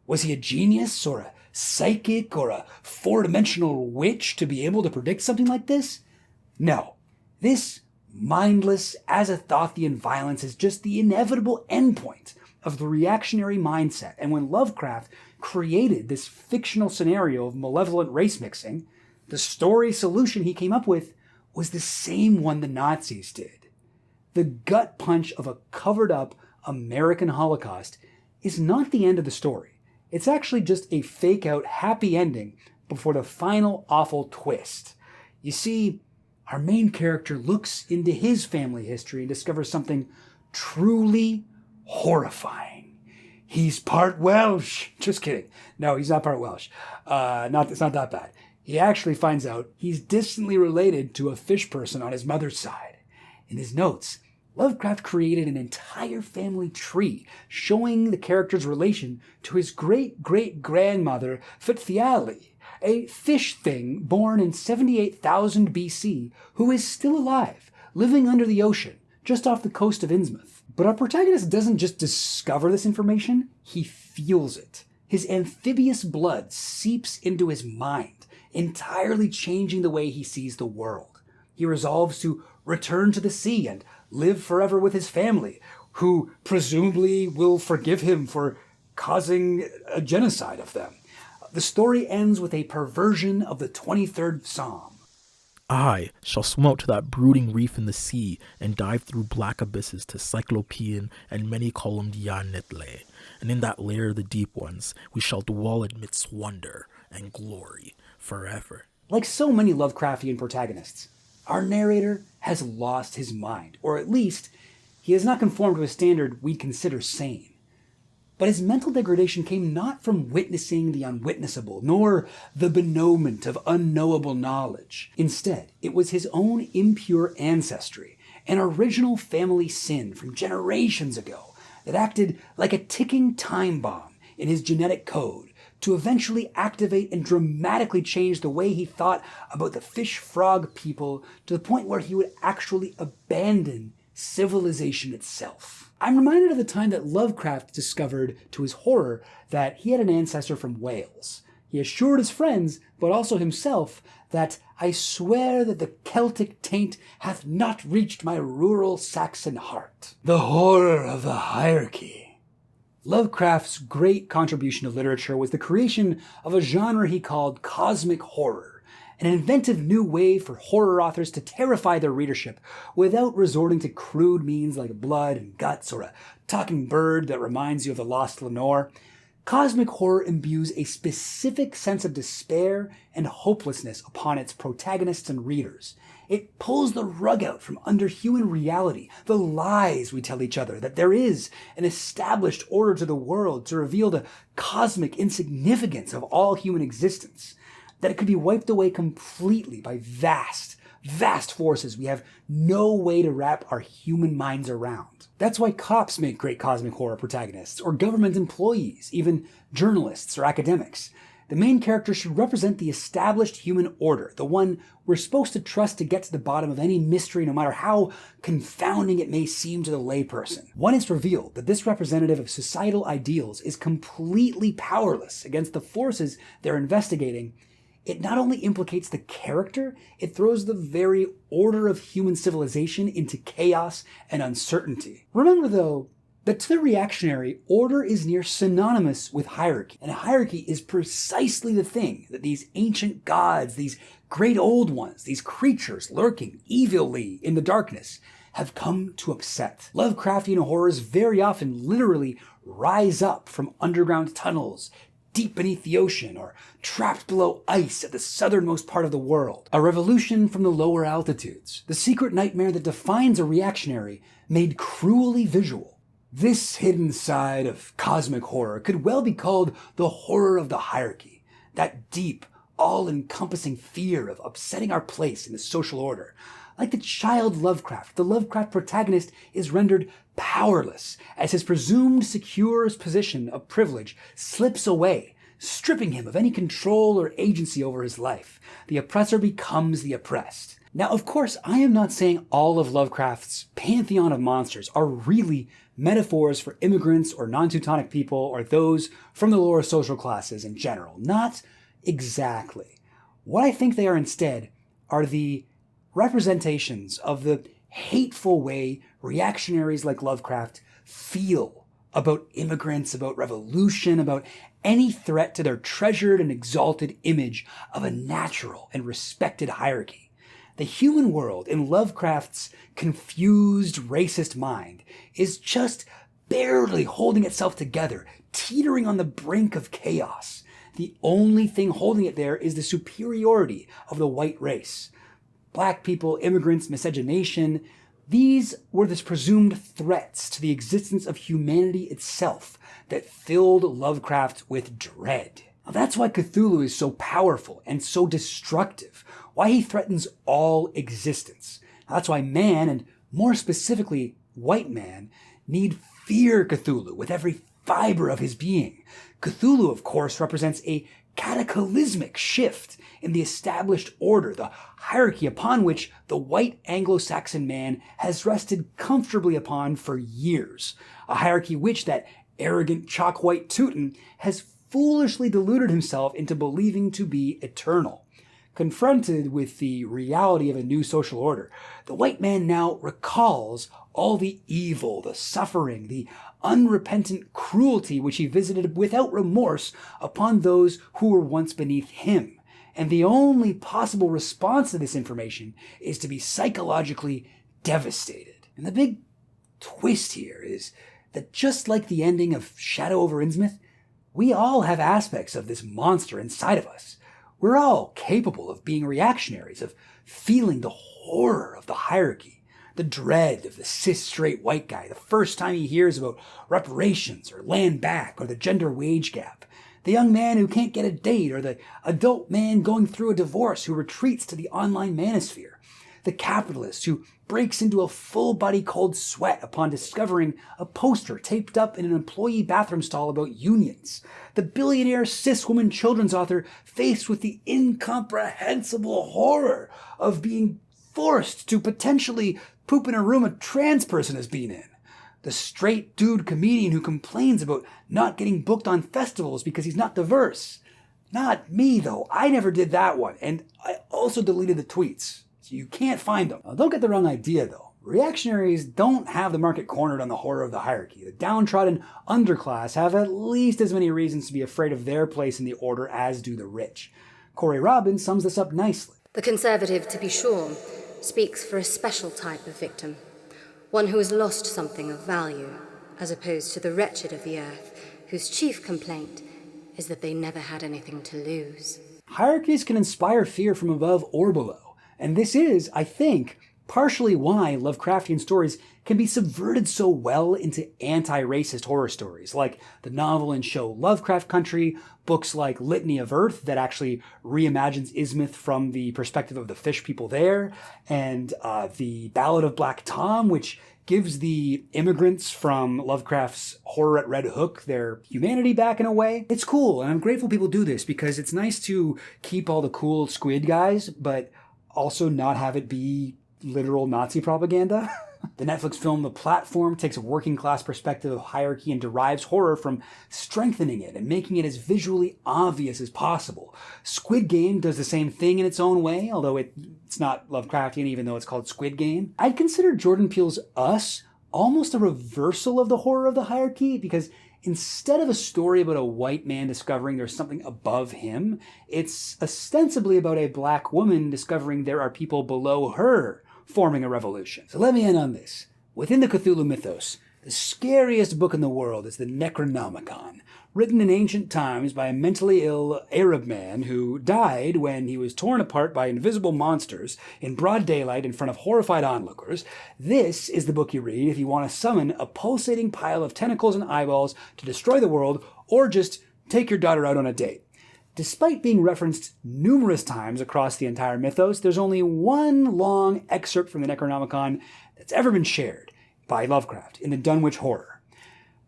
Was he a genius or a psychic or a four-dimensional witch to be able to predict something like this? No. This mindless Azathothian violence is just the inevitable endpoint of the reactionary mindset. And when Lovecraft created this fictional scenario of malevolent race mixing, the story solution he came up with was the same one the Nazis did. The gut punch of a covered-up American Holocaust is not the end of the story. It's actually just a fake-out happy ending before the final awful twist. You see, our main character looks into his family history and discovers something truly horrifying. He's part Welsh. Just kidding. No, he's not part Welsh. It's not that bad. He actually finds out he's distantly related to a fish person on his mother's side. In his notes, Lovecraft created an entire family tree showing the character's relation to his great-great-grandmother Fthiali, a fish thing born in 78,000 BC who is still alive, living under the ocean, just off the coast of Innsmouth. But our protagonist doesn't just discover this information, he feels it. His amphibious blood seeps into his mind, entirely changing the way he sees the world. He resolves to return to the sea and live forever with his family, who presumably will forgive him for causing a genocide of them. The story ends with a perversion of the 23rd Psalm. I shall swim out to that brooding reef in the sea and dive through black abysses to Cyclopean and many-columned Yarnitle, and in that lair of the deep ones we shall dwell amidst wonder and glory forever. Like so many Lovecraftian protagonists, our narrator has lost his mind, or at least he has not conformed to a standard we'd consider sane. But his mental degradation came not from witnessing the unwitnessable, nor the benumbment of unknowable knowledge. Instead, it was his own impure ancestry, an original family sin from generations ago that acted like a ticking time bomb in his genetic code to eventually activate and dramatically change the way he thought about the fish-frog people to the point where he would actually abandon civilization itself. I'm reminded of the time that Lovecraft discovered, to his horror, that he had an ancestor from Wales. He assured his friends, but also himself, that I swear that the Celtic taint hath not reached my rural Saxon heart. The horror of the hierarchy. Lovecraft's great contribution to literature was the creation of a genre he called cosmic horror, an inventive new way for horror authors to terrify their readership without resorting to crude means like blood and guts or a talking bird that reminds you of the lost Lenore. Cosmic horror imbues a specific sense of despair and hopelessness upon its protagonists and readers. It pulls the rug out from under human reality, the lies we tell each other that there is an established order to the world to reveal the cosmic insignificance of all human existence, that it could be wiped away completely by vast forces we have no way to wrap our human minds around. That's why cops make great cosmic horror protagonists, or government employees, even journalists or academics. The main character should represent the established human order, the one we're supposed to trust to get to the bottom of any mystery, no matter how confounding it may seem to the layperson. When it's revealed that this representative of societal ideals is completely powerless against the forces they're investigating, it not only implicates the character, it throws the very order of human civilization into chaos and uncertainty. Remember, though, that to the reactionary, order is near synonymous with hierarchy, and hierarchy is precisely the thing that these ancient gods, these great old ones, these creatures lurking evilly in the darkness, have come to upset. Lovecraftian horrors very often literally rise up from underground tunnels, deep beneath the ocean, or trapped below ice at the southernmost part of the world. A revolution from the lower altitudes, the secret nightmare that defines a reactionary, made cruelly visual. This hidden side of cosmic horror could well be called the horror of the hierarchy, that deep, all-encompassing fear of upsetting our place in the social order. Like the child Lovecraft, the Lovecraft protagonist is rendered powerless as his presumed secure position of privilege slips away, stripping him of any control or agency over his life. The oppressor becomes the oppressed. Now, of course, I am not saying all of Lovecraft's pantheon of monsters are really metaphors for immigrants or non-Teutonic people or those from the lower social classes in general. Not exactly. What I think they are instead are the representations of the hateful way reactionaries like Lovecraft feel about immigrants, about revolution, about any threat to their treasured and exalted image of a natural and respected hierarchy. The human world in Lovecraft's confused, racist mind is just barely holding itself together, teetering on the brink of chaos. The only thing holding it there is the superiority of the white race. Black people, immigrants, miscegenation, these were the presumed threats to the existence of humanity itself that filled Lovecraft with dread. Now, that's why Cthulhu is so powerful and so destructive, why he threatens all existence. Now, that's why man, and more specifically white man, need fear Cthulhu with every fiber of his being. Cthulhu, of course, represents a cataclysmic shift in the established order, the hierarchy upon which the white Anglo-Saxon man has rested comfortably upon for years. A hierarchy which that arrogant chalk-white Teuton has foolishly deluded himself into believing to be eternal. Confronted with the reality of a new social order, the white man now recalls all the evil, the suffering, the unrepentant cruelty which he visited without remorse upon those who were once beneath him. And the only possible response to this information is to be psychologically devastated. And the big twist here is that just like the ending of Shadow over Innsmouth, we all have aspects of this monster inside of us. We're all capable of being reactionaries, of feeling the horror of the hierarchy, the dread of the cis-straight white guy the first time he hears about reparations or land back or the gender wage gap, the young man who can't get a date or the adult man going through a divorce who retreats to the online manosphere, the capitalist who breaks into a full-body cold sweat upon discovering a poster taped up in an employee bathroom stall about unions, the billionaire cis-woman children's author faced with the incomprehensible horror of being forced to potentially poop in a room a trans person has been in, the straight dude comedian who complains about not getting booked on festivals because he's not diverse. Not me, though. I never did that one, and I also deleted the tweets. You can't find them. Now, don't get the wrong idea, though. Reactionaries don't have the market cornered on the horror of the hierarchy. The downtrodden underclass have at least as many reasons to be afraid of their place in the order as do the rich. Corey Robbins sums this up nicely. The conservative, to be sure, speaks for a special type of victim, one who has lost something of value, as opposed to the wretched of the earth, whose chief complaint is that they never had anything to lose. Hierarchies can inspire fear from above or below. And this is, I think, partially why Lovecraftian stories can be subverted so well into anti-racist horror stories, like the novel and show Lovecraft Country, books like Litany of Earth that actually reimagines Innsmouth from the perspective of the fish people there, and the Ballad of Black Tom, which gives the immigrants from Lovecraft's Horror at Red Hook their humanity back in a way. It's cool, and I'm grateful people do this because it's nice to keep all the cool squid guys, but also not have it be literal Nazi propaganda. The Netflix film The Platform takes a working class perspective of hierarchy and derives horror from strengthening it and making it as visually obvious as possible. Squid Game does the same thing in its own way, although it's not Lovecraftian even though it's called Squid Game. I'd consider Jordan Peele's Us almost a reversal of the horror of the hierarchy, because instead of a story about a white man discovering there's something above him, it's ostensibly about a black woman discovering there are people below her forming a revolution. So let me end on this. Within the Cthulhu mythos, the scariest book in the world is the Necronomicon, written in ancient times by a mentally ill Arab man who died when he was torn apart by invisible monsters in broad daylight in front of horrified onlookers. This is the book you read if you want to summon a pulsating pile of tentacles and eyeballs to destroy the world, or just take your daughter out on a date. Despite being referenced numerous times across the entire mythos, there's only one long excerpt from the Necronomicon that's ever been shared by Lovecraft in the Dunwich Horror.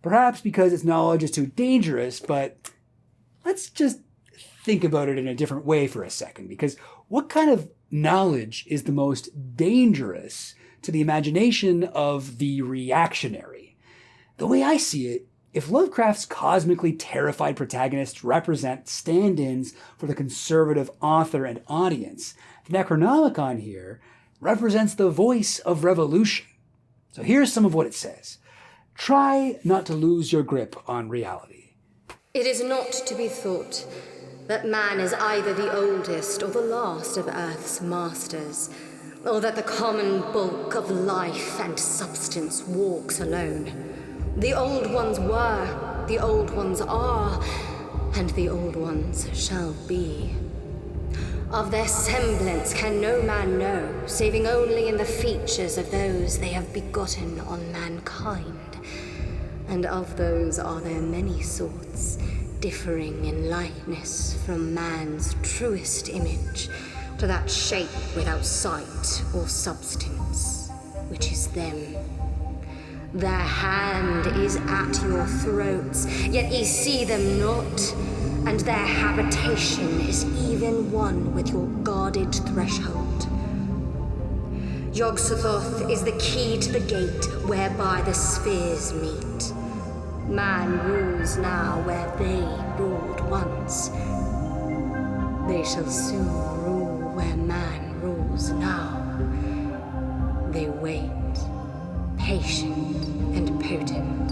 Perhaps because its knowledge is too dangerous, but let's just think about it in a different way for a second, because what kind of knowledge is the most dangerous to the imagination of the reactionary. The way I see it, if Lovecraft's cosmically terrified protagonists represent stand-ins for the conservative author and audience, the Necronomicon here represents the voice of revolution. So here's some of what it says. Try not to lose your grip on reality. It is not to be thought that man is either the oldest or the last of Earth's masters, or that the common bulk of life and substance walks alone. The old ones were, the old ones are, and the old ones shall be. Of their semblance can no man know, saving only in the features of those they have begotten on mankind. And of those are there many sorts, differing in likeness from man's truest image to that shape without sight or substance, which is them. Their hand is at your throats, yet ye see them not, and their habitation is even one with your guarded threshold. Yog-Sothoth is the key to the gate whereby the spheres meet. Man rules now where they ruled once. They shall soon rule where man rules now. They wait, patient and potent,